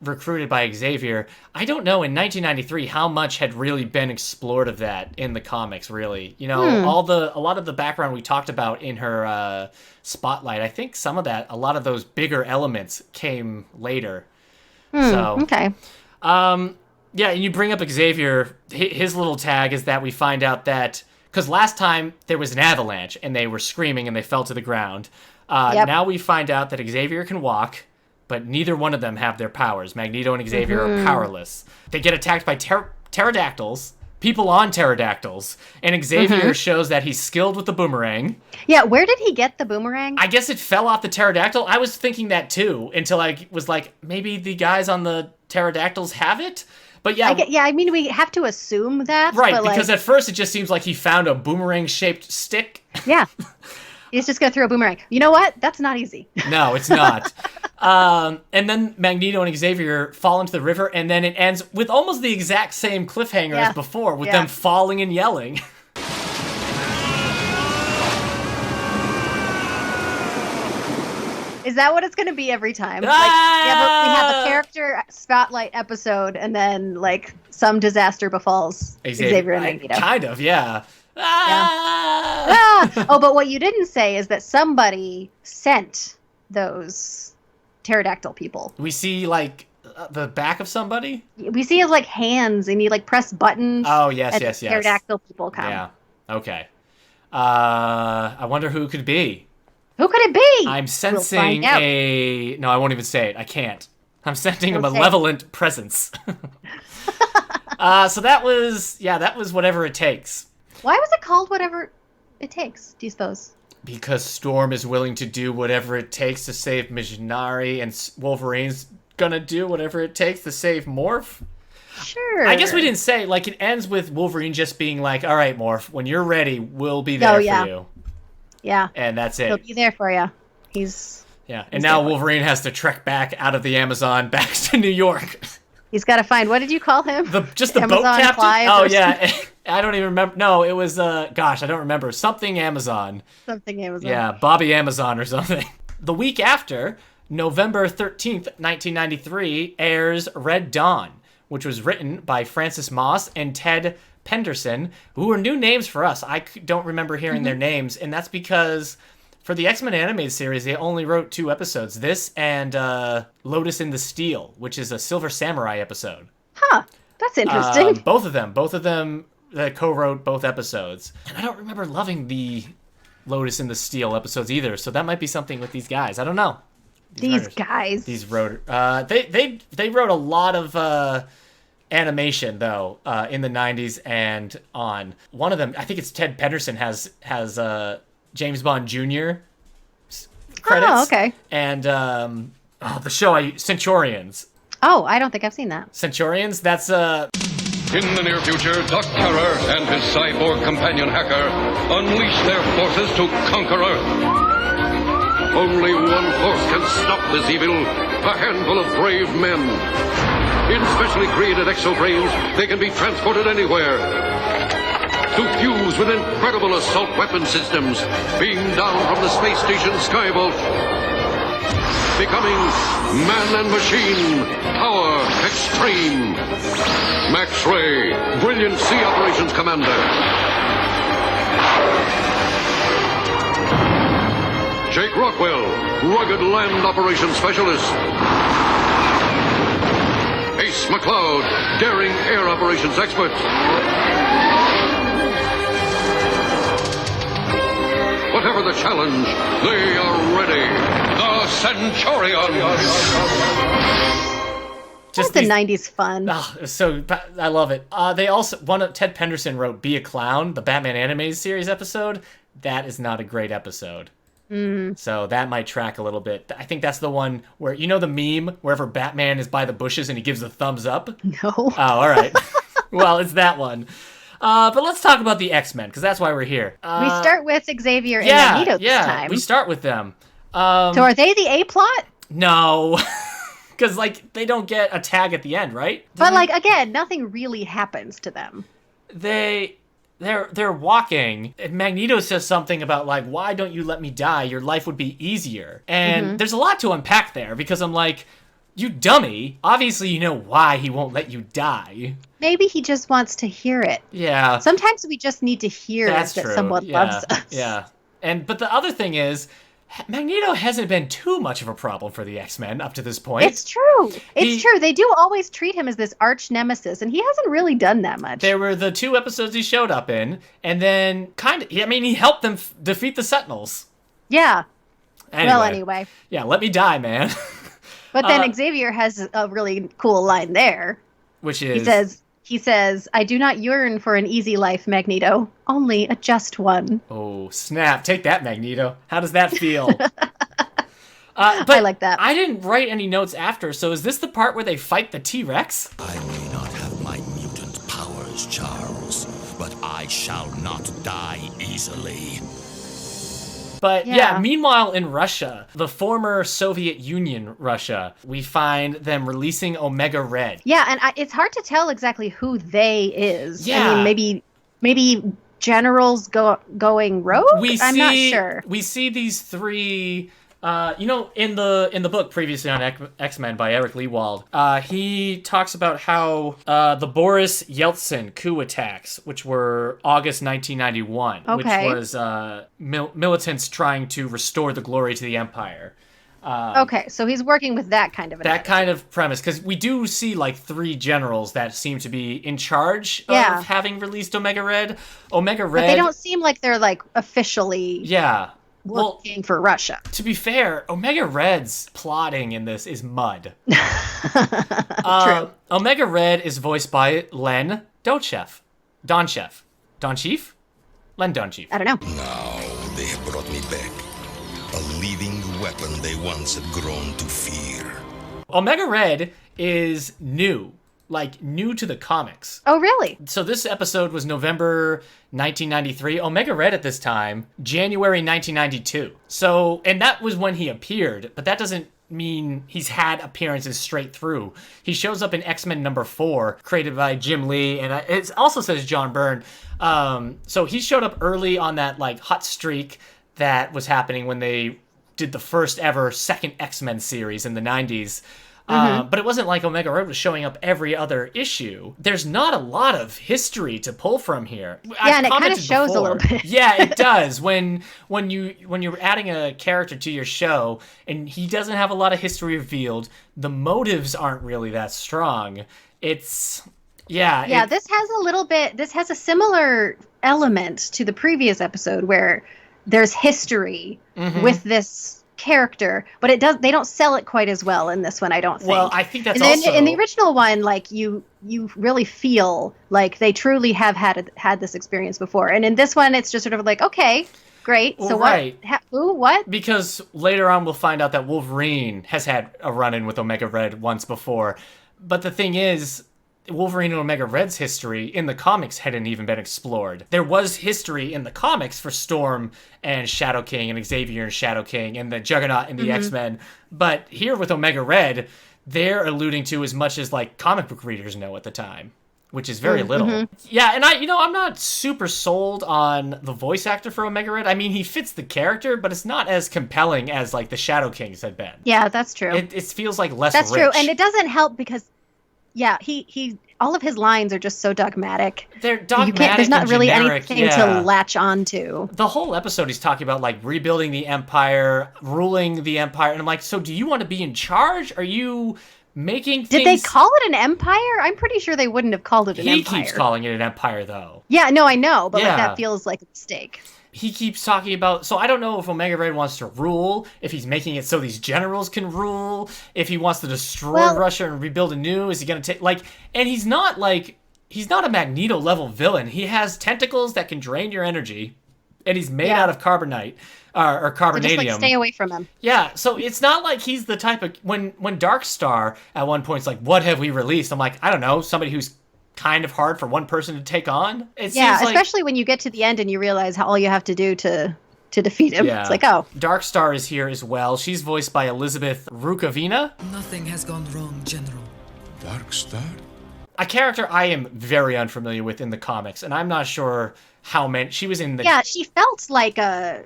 recruited by Xavier. I don't know in 1993 how much had really been explored of that in the comics, really. You know, a lot of the background we talked about in her spotlight, I think some of that, a lot of those bigger elements came later.
Okay.
Yeah, and you bring up Xavier. His little tag is that we find out that, because last time there was an avalanche and they were screaming and they fell to the ground. Now we find out that Xavier can walk, but neither one of them have their powers. Magneto and Xavier are powerless. They get attacked by pterodactyls, people on pterodactyls, and Xavier shows that he's skilled with the boomerang.
Yeah, where did he get the boomerang?
I guess it fell off the pterodactyl. I was thinking that too, until I was like, maybe the guys on the pterodactyls have it? But yeah.
I mean, we have to assume that.
Right,
but
because at first it just seems like he found a boomerang-shaped stick.
Yeah. He's just going to throw a boomerang. You know what? That's not easy.
No, it's not. And then Magneto and Xavier fall into the river, and then it ends with almost the exact same cliffhanger as before, with them falling and yelling.
Is that what it's going to be every time? Like, we have a character spotlight episode, and then, like, some disaster befalls Xavier and Magneto.
Kind of, yeah.
Oh, but what you didn't say is that somebody sent those pterodactyl people.
We see, like, the back of somebody?
We see his, like, hands, and he, like, press buttons.
Oh, yes.
Pterodactyl people come.
Yeah, okay. I wonder who it could be.
Who could it be?
I'm sensing No, I won't even say it. I can't. I'm sensing a malevolent presence. So that was Whatever It Takes.
Why was it called Whatever It Takes, do you suppose?
Because Storm is willing to do whatever it takes to save Mizunari, and Wolverine's gonna do whatever it takes to save Morph.
Sure.
I guess we didn't say, like, it ends with Wolverine just being like, all right, Morph, when you're ready, we'll be there for you.
Yeah.
And that's it.
He'll be there for you.
And now Wolverine has to trek back out of the Amazon back to New York.
He's got to find, what did you call him?
The boat captain?
Clive
oh, yeah. I don't even remember. No, it was, I don't remember. Something Amazon.
Something Amazon.
Yeah, Bobby Amazon or something. The week after, November 13th, 1993, airs Red Dawn, which was written by Francis Moss and Ted Penderson, who are new names for us. I don't remember hearing their names, and that's because for the X-Men animated series, they only wrote 2 episodes. This and Lotus in the Steel, which is a Silver Samurai episode.
Huh, that's interesting.
Both of them co-wrote both episodes. And I don't remember loving the Lotus in the Steel episodes either, so that might be something with these guys. I don't know.
These guys.
These wrote... They wrote a lot of... animation though in the 90s and on. One of them, I think it's Ted Penderson, has James Bond Jr. credits.
Oh, okay.
And the show Centurions.
Oh, I don't think I've seen that.
Centurions, that's
In the near future, Doc Terror and his cyborg companion hacker unleash their forces to conquer Earth. Only one force can stop this evil, a handful of brave men. In specially created exobrains, they can be transported anywhere to fuse with incredible assault weapon systems beamed down from the space station Skyvault, becoming man and machine, power extreme. Max Ray, brilliant Sea Operations Commander. Jake Rockwell, rugged land operations specialist. Ace McCloud, daring air operations expert. Whatever the challenge, they are ready. The Centurions.
Just the 90s fun.
So I love it. They also Ted Penderson wrote "Be a Clown," the Batman animated series episode. That is not a great episode. So that might track a little bit. I think that's the one where, you know, the meme wherever Batman is by the bushes and he gives the thumbs up?
No.
Oh, all right. Well, it's that one. But let's talk about the X-Men, because that's why we're here.
We start with Xavier and Magneto this time.
We start with them.
So are they the A-plot?
No. Because, like, they don't get a tag at the end, right?
But, like, again, nothing really happens to them.
They're walking, and Magneto says something about, like, why don't you let me die? Your life would be easier. And there's a lot to unpack there, because I'm like, You dummy. Obviously you know why he won't let you die.
Maybe he just wants to hear it.
Yeah.
Sometimes we just need to hear
That's
that
true.
someone loves us.
Yeah. But the other thing is, Magneto hasn't been too much of a problem for the X-Men up to this point.
It's true. It's true. They do always treat him as this arch nemesis, and he hasn't really done that much.
There were the 2 episodes he showed up in, and then he helped them defeat the Sentinels.
Yeah.
Anyway. Yeah, let me die, man.
But then Xavier has a really cool line there.
Which is...
He says, I do not yearn for an easy life, Magneto. Only a just one.
Oh, snap. Take that, Magneto. How does that feel? But
I like that.
I didn't write any notes after, so is this the part where they fight the T-Rex?
I may not have my mutant powers, Charles, but I shall not die easily.
But yeah, meanwhile in Russia, the former Soviet Union Russia, we find them releasing Omega Red.
Yeah, and it's hard to tell exactly who they is.
Yeah.
I mean, maybe generals going rogue? I'm not sure.
We see these 3... in the book previously on X-Men by Eric Lewald, he talks about how the Boris Yeltsin coup attacks, which were August 1991, which was militants trying to restore the glory to the Empire.
Okay, so he's working with that kind of
kind of premise, because we do see like 3 generals that seem to be in charge of having released Omega Red. Omega Red,
but they don't seem like they're like officially.
Yeah.
Working for Russia.
To be fair, Omega Red's plotting in this is mud.
True.
Omega Red is voiced by Len Donchev. Donchev? Len Donchev.
I don't know.
Now they have brought me back. A living weapon they once had grown to fear.
Omega Red is new. Like, new to the comics.
Oh, really?
So this episode was November 1993. Omega Red at this time, January 1992. So, and that was when he appeared, but that doesn't mean he's had appearances straight through. He shows up in X-Men number 4, created by Jim Lee, and it also says John Byrne. So he showed up early on that, like, hot streak that was happening when they did the first ever second X-Men series in the 90s. But it wasn't like Omega Red was showing up every other issue. There's not a lot of history to pull from here.
Yeah, and it kind of shows a little bit.
Yeah, it does. When you're adding a character to your show and he doesn't have a lot of history revealed, the motives aren't really that strong. This has a similar element to the previous episode where there's history with this character, but they don't sell it quite as well in this one, I don't think. Well, I think that's
in the original one, like you really feel like they truly have had this experience before, and in this one it's just sort of like, okay, great.
Well,
so
right.
what?
Because later on we'll find out that Wolverine has had a run-in with Omega Red once before, but the thing is, Wolverine and Omega Red's history in the comics hadn't even been explored. There was history in the comics for Storm and Shadow King and Xavier and Shadow King and the Juggernaut and the X-Men, but here with Omega Red, they're alluding to as much as like comic book readers know at the time, which is very little. Yeah, and I'm not super sold on the voice actor for Omega Red. I mean, he fits the character, but it's not as compelling as like the Shadow Kings had been.
Yeah, that's true.
It feels like less
That's
rich.
true, and it doesn't help because he all of his lines are just so dogmatic.
They're dogmatic.
There's not
and
really
generic,
anything to latch onto.
The whole episode he's talking about like rebuilding the Empire, ruling the Empire, and I'm like, so do you want to be in charge? Are you making things...
Did they call it an empire? I'm pretty sure they wouldn't have called it an empire.
He keeps calling it an empire, though.
Yeah, no, I know, but like that feels like a mistake.
He keeps talking about... So I don't know if Omega Red wants to rule, if he's making it so these generals can rule, if he wants to destroy Russia and rebuild anew. Is he going to take... like? And he's not a Magneto-level villain. He has tentacles that can drain your energy, and he's made out of carbonite, or carbonadium.
So just, like, stay away from him.
Yeah, so it's not like he's the type of... When Darkstar, at one point, is like, what have we released? I'm like, I don't know, somebody who's kind of hard for one person to take on.
Especially when you get to the end and you realize how all you have to do to defeat him.
Yeah.
It's like, oh.
Darkstar is here as well. She's voiced by Elizabeth Rukavina.
Nothing has gone wrong, General.
Darkstar?
A character I am very unfamiliar with in the comics, and I'm not sure how many... She was in the...
Yeah, she felt like a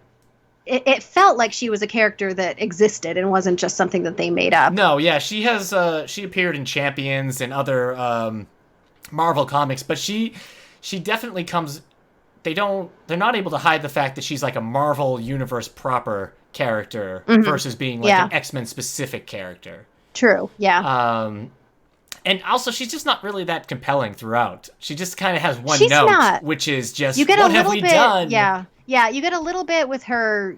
it felt like she was a character that existed and wasn't just something that they made up.
No, yeah, she has she appeared in Champions and other Marvel comics, but she definitely comes. They're not able to hide the fact that she's like a Marvel Universe proper character versus being like an X-Men specific character.
True. Yeah.
And also, she's just not really that compelling throughout. She just kind of has one
She's
note,
not.
which is just,
You get
what
a
have
little
we
bit.
done?
Yeah. Yeah. You get a little bit with her,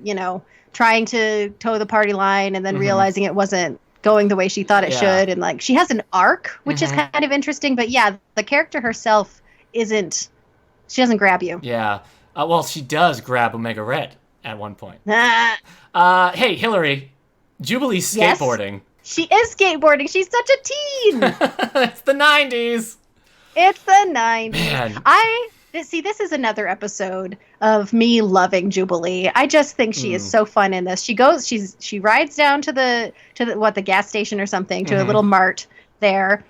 trying to toe the party line and then realizing it wasn't going the way she thought it should. And like, she has an arc, which is kind of interesting. But yeah, the character herself she doesn't grab you.
Yeah. Well, she does grab Omega Red at one point. Hey, Hilary, Jubilee's skateboarding.
She is skateboarding. She's such a teen.
It's the 90s.
It's the 90s.
Man.
This is another episode of me loving Jubilee. I just think she is so fun in this. She rides down to the gas station or something, to a little mart there,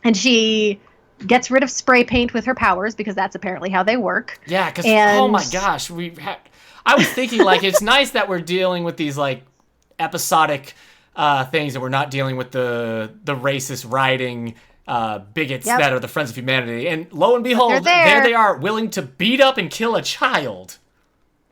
and she gets rid of spray paint with her powers because that's apparently how they work.
Yeah, because oh my gosh, I was thinking like it's nice that we're dealing with these like episodic things, and we're not dealing with the racist rioting bigots that are the Friends of Humanity. And lo and behold, there they are, willing to beat up and kill a child.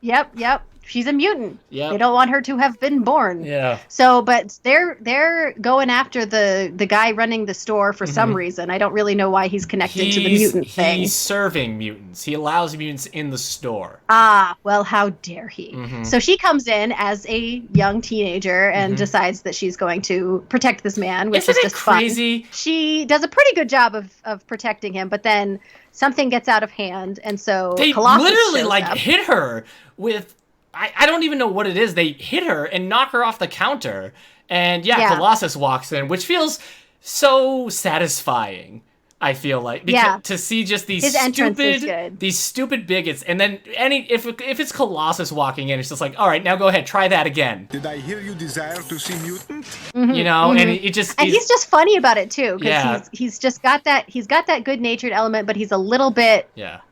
Yep. She's a mutant.
Yep.
They don't want her to have been born.
Yeah.
So, but they're going after the guy running the store for some reason. I don't really know why he's connected to the mutant thing.
He's serving mutants. He allows mutants in the store.
Ah, well, how dare he? So she comes in as a young teenager and decides that she's going to protect this man, which is just
crazy?
Fun. She does a pretty good job of protecting him, but then something gets out of hand, and so
they
Colossus
literally
shows up.
hit her with. I don't even know what it is. They hit her and knock her off the counter. And Colossus walks in, which feels so satisfying. I feel like to see just these stupid bigots, and then if it's Colossus walking in, it's just like, all right, now go ahead, try that again.
Did I hear you desire to see mutant?
And he's
just funny about it too, because he's got that good-natured element, but he's a little bit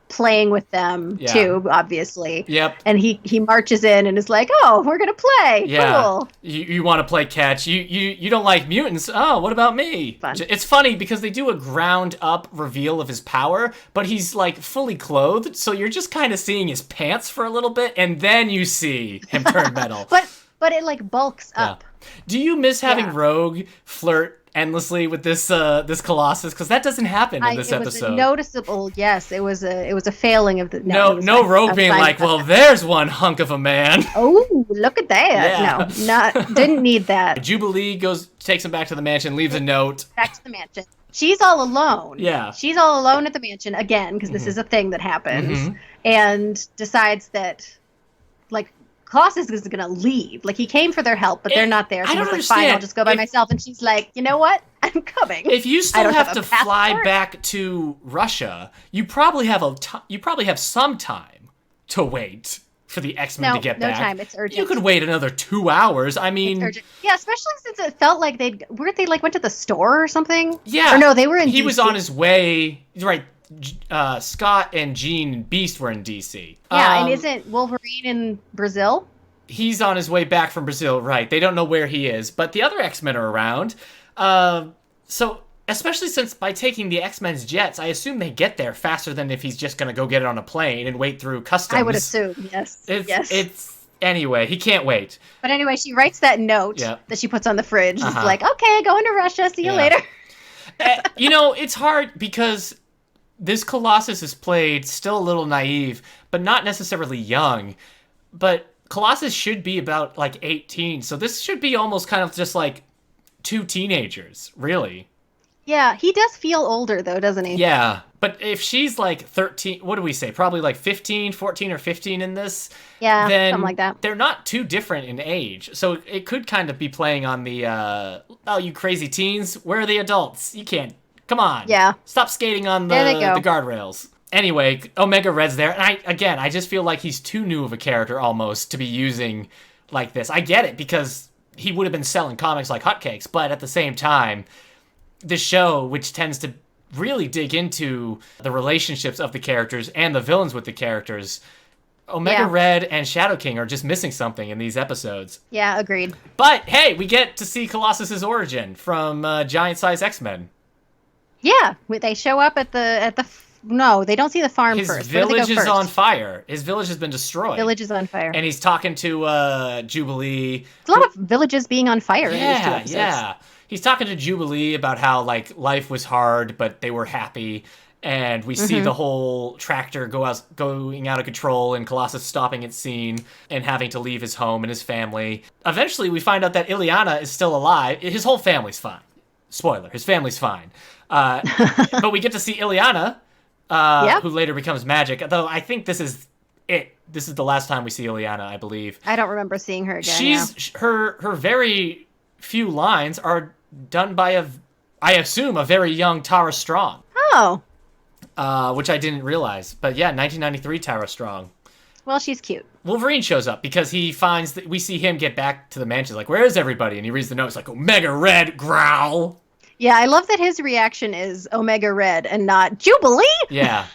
playing with them too, obviously.
Yep.
And he marches in and is like, "Oh, we're gonna play.
Yeah.
Cool.
You want to play catch? You don't like mutants? Oh, what about me?"
Fun.
It's funny because they do a ground up reveal of his power, but he's like fully clothed, so you're just kind of seeing his pants for a little bit, and then you see him turn metal.
but it like bulks up.
Do you miss having Rogue flirt endlessly with this Colossus, because that doesn't happen in this episode.
It was noticeable. Yes, it was a failing of the.
No Rogue being like, well, there's one hunk of a man.
Oh, look at that!
Yeah.
No, didn't need that.
Jubilee takes him back to the mansion, leaves a note.
Back to the mansion. She's all alone.
Yeah,
she's all alone at the mansion again, because this is a thing that happens, and decides that, like, Colossus is going to leave. Like, he came for their help, but they're not there. So he's like, fine, I'll just go by myself. And she's like, you know what? I'm coming.
If you still have to fly back to Russia, you probably have some time to wait for the X-Men to get back.
No time. It's urgent.
You could wait another 2 hours. I mean,
it's urgent. Yeah, especially since it felt like they went to the store or something.
Yeah.
Or no, they were in.
He
DC.
was on his way. Right. Scott and Jean and Beast were in DC.
Yeah, and isn't Wolverine in Brazil?
He's on his way back from Brazil, right. They don't know where he is, but the other X-Men are around. So, especially since by taking the X-Men's jets, I assume they get there faster than if he's just going to go get it on a plane and wait through customs.
I would assume, yes.
Anyway, he can't wait.
But anyway, she writes that note that she puts on the fridge. It's like, okay, going to Russia. See you later.
It's hard because this Colossus is played still a little naive, but not necessarily young. But Colossus should be about like 18, so this should be almost kind of just like two teenagers, really.
Yeah, he does feel older though, doesn't he?
Yeah, but if she's like 13, what do we say? Probably like 14 or 15 in this.
Yeah,
then
something like that.
They're not too different in age, so it could kind of be playing on the, oh, you crazy teens, where are the adults? You can't. Come on.
Yeah.
Stop skating on the guardrails. Anyway, Omega Red's there, and I just feel like he's too new of a character almost to be using like this. I get it, because he would have been selling comics like hotcakes, but at the same time, the show, which tends to really dig into the relationships of the characters and the villains with the characters, Omega
Yeah.
Red and Shadow King are just missing something in these episodes.
Yeah, agreed.
But hey, we get to see Colossus's origin from Giant Size X-Men.
Yeah, they show up at the. No, they don't see the farm
His
first. Where do they
village
go
is
first?
on fire. His village has been destroyed.
Village is on fire.
And he's talking to Jubilee.
There's a lot of villages being on fire in these two
Yeah,
episodes.
yeah. He's talking to Jubilee about how like life was hard, but they were happy. And we see the whole tractor going out of control, and Colossus stopping its scene and having to leave his home and his family. Eventually, we find out that Ileana is still alive. His whole family's fine. Spoiler: his family's fine. But we get to see Ileana, who later becomes Magic. Though I think this is it. This is the last time we see Ileana, I believe.
I don't remember seeing her again.
She's her very few lines are done by I assume a very young Tara Strong.
Oh,
Which I didn't realize. But yeah, 1993 Tara Strong.
well, she's cute.
Wolverine shows up because he finds that we see him get back to the mansion. Like, where is everybody? And he reads the note. It's like, Omega Red, growl.
Yeah, I love that his reaction is Omega Red and not Jubilee.
Yeah.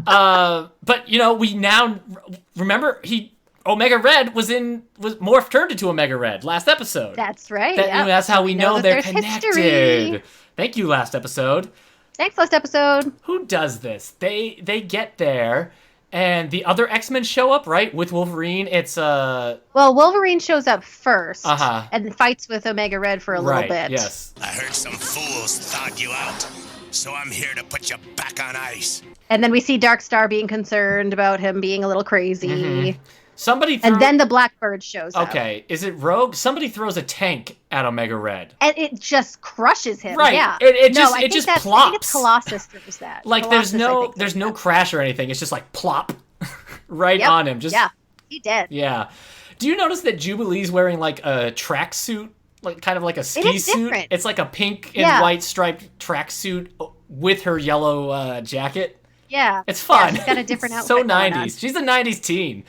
But, we now remember Omega Red was turned into Omega Red last episode.
That's right.
That's how we know
that
they're
there's
connected.
history.
Thank you, last episode.
Thanks, last episode.
Who does this? They get there, and the other X-Men show up, right? With Wolverine. It's
Well, Wolverine shows up first
Uh-huh.
and fights with Omega Red for a little bit.
Yes.
I heard some fools thought you out, so I'm here to put you back on ice.
And then we see Darkstar being concerned about him being a little crazy.
Somebody
And then the Blackbird shows up.
Okay, is it Rogue? Somebody throws a tank at Omega Red.
And it just crushes him.
Right.
Yeah.
It just-
I
it
think
just
I think
plops.
it's Colossus throws that.
Like
Colossus, I think,
there's
does
no
that.
crash or anything. It's just like plop right
Yep.
on him. Just
Yeah. He did.
Yeah. Do you notice that Jubilee's wearing like a tracksuit, like kind of like a ski
is
suit?
different.
It's like a pink and
Yeah.
white striped tracksuit with her yellow jacket.
Yeah.
It's fun.
Yeah, she's got a different outfit.
So
going on.
90s. She's a 90s teen.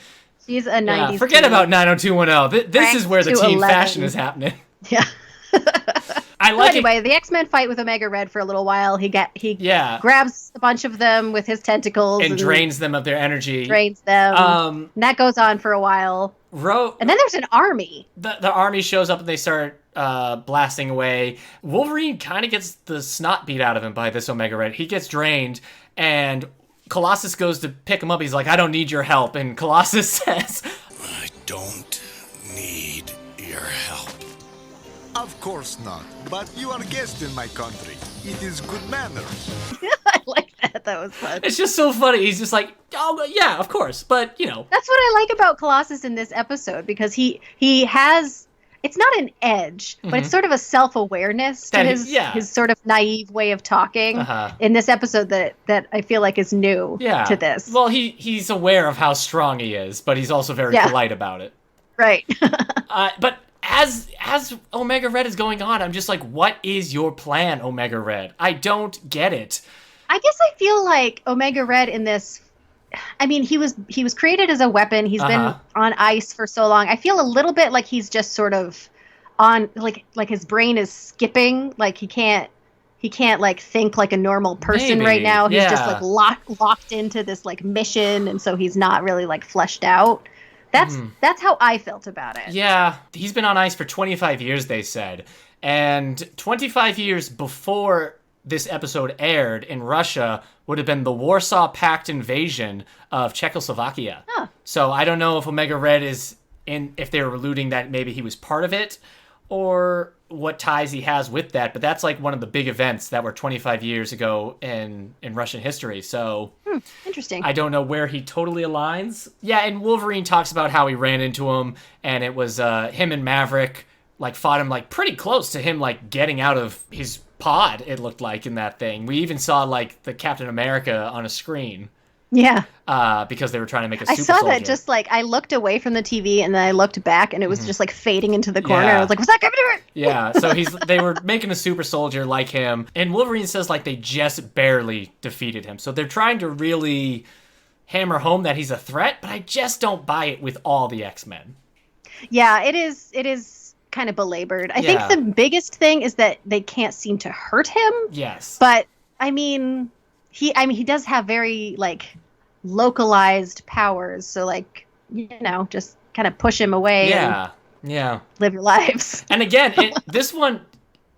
She's a 90s.
Yeah, forget
teen.
about 90210. This is where the
Cranks to
teen
11.
fashion is happening.
Yeah.
I
So
like
anyway, the X-Men fight with Omega Red for a little while. He
Yeah.
grabs a bunch of them with his tentacles
it and drains them of their energy.
drains them. And that goes on for a while. And then there's an army.
The army shows up and they start blasting away. Wolverine kind of gets the snot beat out of him by this Omega Red. He gets drained, and Colossus goes to pick him up. He's like, I don't need your help. And Colossus says,
I don't need your help.
Of course not, but you are a guest in my country. It is good manners.
I like that. That was fun.
it's just so funny. He's just like, oh, yeah, of course. But,
That's what I like about Colossus in this episode, because he has, it's not an edge, but it's sort of a self-awareness to
That he-
his
yeah.
his sort of naive way of talking in this episode that I feel like is new to this.
Well, he's aware of how strong he is, but he's also very polite about it.
Right.
But as Omega Red is going on, I'm just like, what is your plan, Omega Red? I don't get it.
I guess I feel like Omega Red in this, I mean, he was created as a weapon. He's been on ice for so long. I feel a little bit like he's just sort of on, like his brain is skipping. Like he can't like think like a normal person
Maybe,
right now. He's just
yeah.
like locked into this like mission, and so he's not really like fleshed out. That's how I felt about it.
Yeah, he's been on ice for 25 years, they said. And 25 years before this episode aired in Russia would have been the Warsaw Pact invasion of Czechoslovakia.
Huh.
So I don't know if Omega Red is if they were alluding that maybe he was part of it, or what ties he has with that. But that's like one of the big events that were 25 years ago in Russian history. So
Interesting.
I don't know where he totally aligns. Yeah, and Wolverine talks about how he ran into him, and it was him and Maverick like fought him like pretty close to him like getting out of his pod, it looked like, in that thing. We even saw like the Captain America on a screen.
Yeah.
Because they were trying to make a super
I saw
soldier.
that just like I looked away from the TV and then I looked back and it was just like fading into the corner. I was like, was that Captain America?
Yeah, so they were making a super soldier like him, and Wolverine says like they just barely defeated him. So they're trying to really hammer home that he's a threat, but I just don't buy it with all the X-Men.
Yeah, it is kind of belabored. I think the biggest thing is that they can't seem to hurt him.
Yes.
But I mean he does have very like localized powers. So like, just kind of push him away and
Yeah.
live your lives.
And again, this one,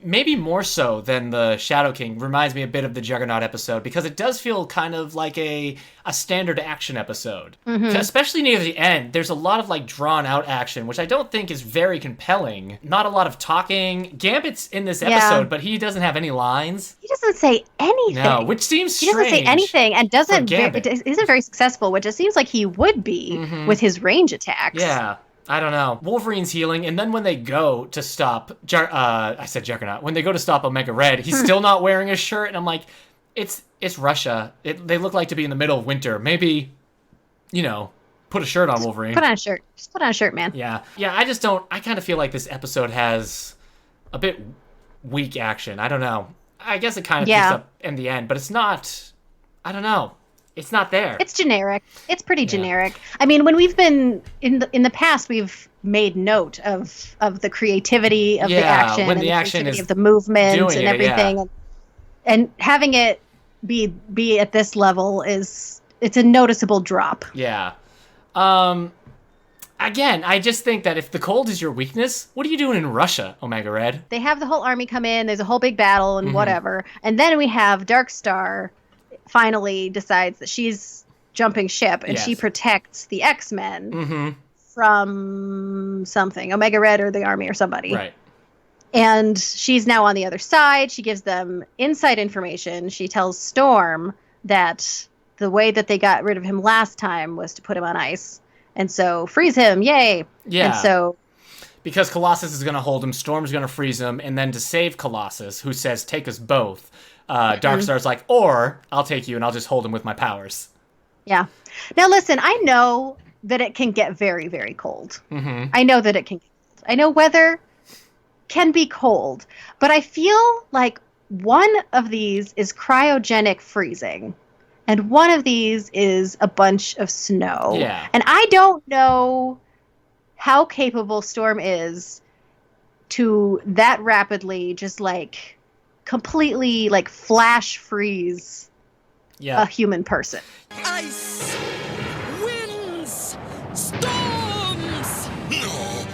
maybe more so than the Shadow King, reminds me a bit of the Juggernaut episode, because it does feel kind of like a standard action episode. Especially near the end, there's a lot of like drawn out action, which I don't think is very compelling. Not a lot of talking. Gambit's in this episode, but he doesn't have any lines.
He doesn't say anything.
No, which seems strange.
He doesn't say anything and isn't very successful, which it seems like he would be with his range attacks.
Yeah. I don't know. Wolverine's healing, and then when they go to stop, I said Juggernaut. When they go to stop Omega Red, he's still not wearing a shirt, and I'm like, it's Russia. They look like to be in the middle of winter. Maybe, put a shirt on Wolverine.
Put on a shirt. Just put on a shirt, man.
Yeah. I kind of feel like this episode has a bit weak action. I don't know. I guess it kind of picks up in the end, but it's not. I don't know. It's not there.
It's generic. It's pretty generic. I mean, when we've been in the past, we've made note of the creativity of the action,
when
and
the action is
of the movement and everything,
Yeah.
and having it be at this level it's a noticeable drop.
Yeah. Again, I just think that if the cold is your weakness, what are you doing in Russia, Omega Red?
They have the whole army come in. There's a whole big battle and whatever, and then we have Darkstar finally decides that she's jumping ship and she protects the X-Men from something, Omega Red or the army or somebody.
Right.
And she's now on the other side. She gives them inside information. She tells Storm that the way that they got rid of him last time was to put him on ice. And so freeze him. Yay.
Yeah.
And so
because Colossus is going to hold him, Storm's going to freeze him, and then to save Colossus, who says, take us both, Darkstar's like, or I'll take you and I'll just hold him with my powers.
Yeah. Now, listen, I know that it can get very, very cold. I know that it can get cold. I know weather can be cold, but I feel like one of these is cryogenic freezing, and one of these is a bunch of snow.
Yeah.
And I don't know how capable Storm is to that rapidly just like completely like flash freeze a human person.
Ice, winds, storms.
No.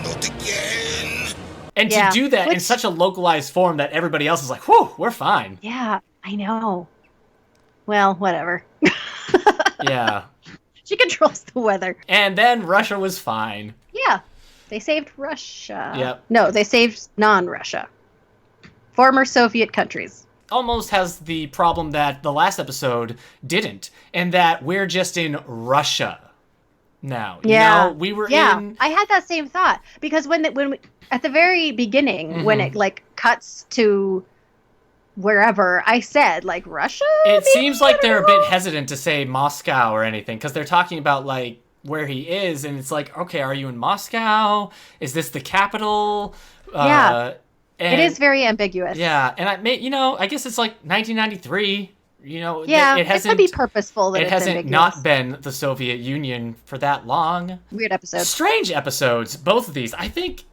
Not again.
And to do that in such a localized form that everybody else is like, whew, we're fine.
Yeah, I know. Well, whatever.
Yeah.
She controls the weather.
And then Russia was fine.
Yeah. They saved Russia.
Yep.
No, they saved non-Russia. Former Soviet countries.
Almost has the problem that the last episode didn't, and that we're just in Russia now.
Yeah.
We were
in... I had that same thought, because when we, at the very beginning, when it like cuts to wherever, I said like Russia.
It seems like they're a bit hesitant to say Moscow or anything, because they're talking about like where he is, and it's like, okay, are you in Moscow? Is this the capital?
Yeah.
And,
it is very ambiguous.
Yeah, and I guess it's like 1993.
Yeah, it hasn't. It could be purposeful that
it hasn't not been the Soviet Union for that long.
Weird episodes.
Strange episodes. Both of these. I think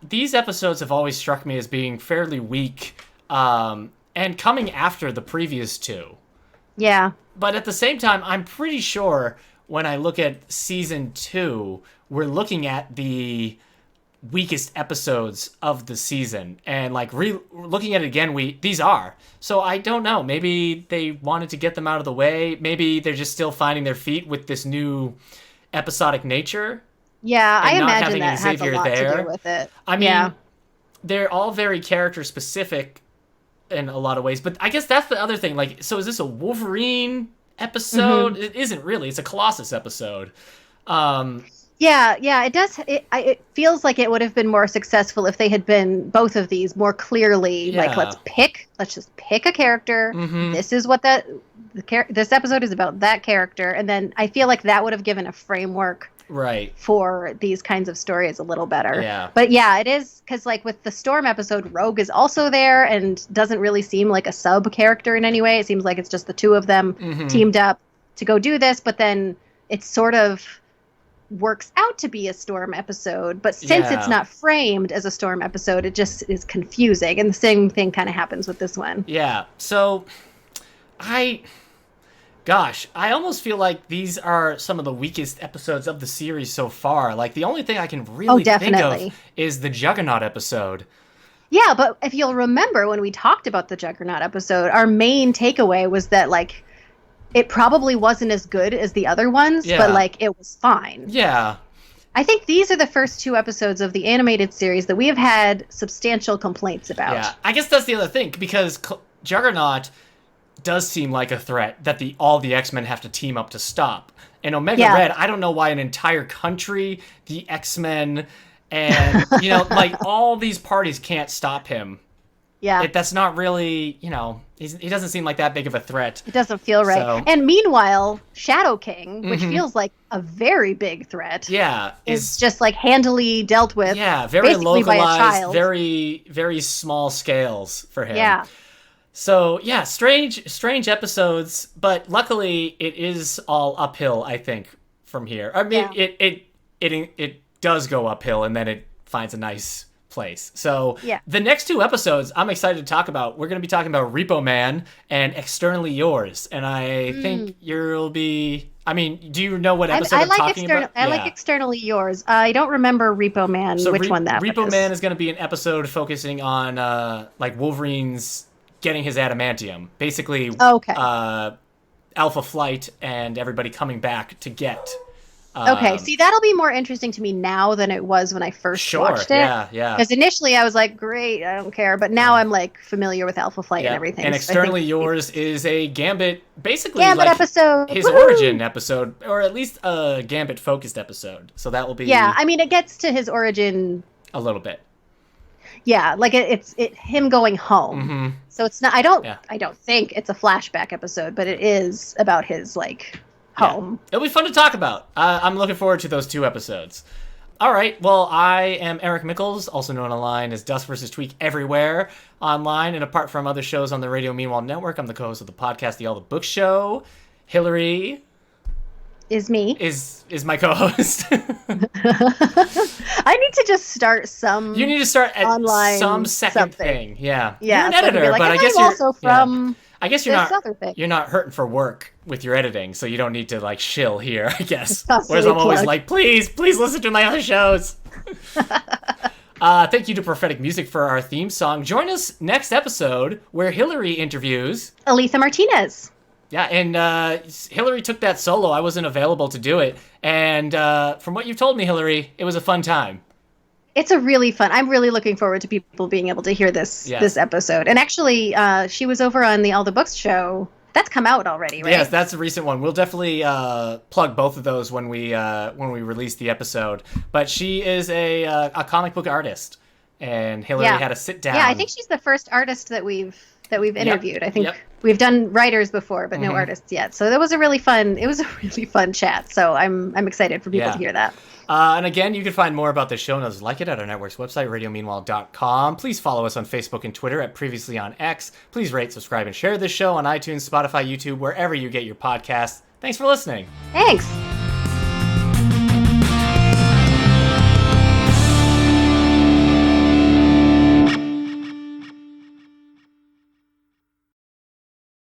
these episodes have always struck me as being fairly weak, and coming after the previous two.
Yeah.
But at the same time, I'm pretty sure when I look at season 2, we're looking at the weakest episodes of the season, and like looking at it again, these are. So I don't know, maybe they wanted to get them out of the way, maybe they're just still finding their feet with this new episodic nature.
Yeah, I imagine that has a lot to do with it.
I mean, they're all very character specific in a lot of ways, but I guess that's the other thing, like, so is this a Wolverine episode? It isn't really, it's a Colossus episode.
Yeah, it does. It feels like it would have been more successful if they had been both of these more clearly like, let's just pick a character. This is what this episode is about, that character, and then I feel like that would have given a framework for these kinds of stories a little better.
Yeah.
But yeah, it is, because like with the Storm episode, Rogue is also there and doesn't really seem like a sub character in any way. It seems like it's just the two of them teamed up to go do this, but then it's sort of works out to be a Storm episode, but since it's not framed as a Storm episode, it just is confusing, and the same thing kind of happens with this one.
Yeah, so Gosh, I almost feel like these are some of the weakest episodes of the series so far. Like, the only thing I can really think
definitely.
of is the Juggernaut episode.
Yeah, but if you'll remember when we talked about the Juggernaut episode, our main takeaway was that, like, it probably wasn't as good as the other ones,
Yeah.
but, like, it was fine.
Yeah.
I think these are the first 2 episodes of the animated series that we have had substantial complaints about.
Yeah. I guess that's the other thing, because Juggernaut does seem like a threat that all the X-Men have to team up to stop. And Omega Red, I don't know why an entire country, the X-Men, and, you know, like, all these parties can't stop him.
Yeah.
That's not really, you know, he doesn't seem like that big of a threat.
It doesn't feel right.
So-
And meanwhile, Shadow King, which feels like a very big threat,
Yeah.
is just, like, handily dealt with.
Yeah, very
basically by a
localized,
child.
very, very small scales for him.
Yeah.
So, yeah, strange episodes, but luckily it is all uphill, I think, from here. I mean, it does go uphill, and then it finds a nice place. So,
Yeah.
the next 2 episodes I'm excited to talk about. We're going to be talking about Repo Man and Externally Yours, and I think you'll be... I mean, do you know what episode I'm talking about?
I like Externally Yours. I don't remember Repo Man,
So
which one that
Repo
was.
Man is going to be an episode focusing on like Wolverine's getting his adamantium. Basically,
Okay.
Alpha Flight and everybody coming back to get.
Okay, see, that'll be more interesting to me now than it was when I first watched it.
Yeah.
Because initially I was like, great, I don't care. But now I'm, like, familiar with Alpha Flight and everything.
And
so I
Externally
think-
Yours is a Gambit, basically
Gambit
like
episode.
his
Woohoo!
origin episode, or at least a Gambit-focused episode. So that will be
Yeah, I mean, it gets to his origin.
a little bit.
Yeah, like it's him going home.
Mm-hmm.
So it's not. I don't think it's a flashback episode, but it is about his like home.
It'll be fun to talk about. I'm looking forward to those 2 episodes. All right. Well, I am Eric Mickles, also known online as Dust vs. Tweak everywhere online. And apart from other shows on the Radio Meanwhile Network, I'm the co-host of the podcast, The All the Book Show. Hilary
Is me.
is my co-host.
I need to just start some.
You need to start at
online
some second
something.
thing. Yeah.
Yeah,
You're an
so I can be
editor,
like,
but I
"And
guess
I'm
you're
also from
I guess you're
this
not
other thing."
you're not hurting for work with your editing, so you don't need to like shill here, I guess.
Constantly
Whereas I'm always
plug.
like, please listen to my other shows. Thank you to Prophetic Music for our theme song. Join us next episode where Hilary interviews.
Aletha Martinez.
Yeah, and Hilary took that solo. I wasn't available to do it. And from what you've told me, Hilary, it was a fun time.
It's a really fun. I'm really looking forward to people being able to hear this episode. And actually, she was over on the All the Books show. That's come out already, right?
Yes, that's a recent one. We'll definitely plug both of those when we release the episode. But she is a comic book artist, and Hilary had to sit down.
Yeah, I think she's the first artist that we've interviewed. I think
Yep.
we've done writers before, but no artists yet. So that was a really fun. It was a really fun chat. So I'm excited for people to hear that.
And again, you can find more about the show notes like it at our network's website, radiomeanwhile.com. Please follow us on Facebook and Twitter at Previously on X. Please rate, subscribe, and share this show on iTunes, Spotify, YouTube, wherever you get your podcasts. Thanks for listening.
Thanks.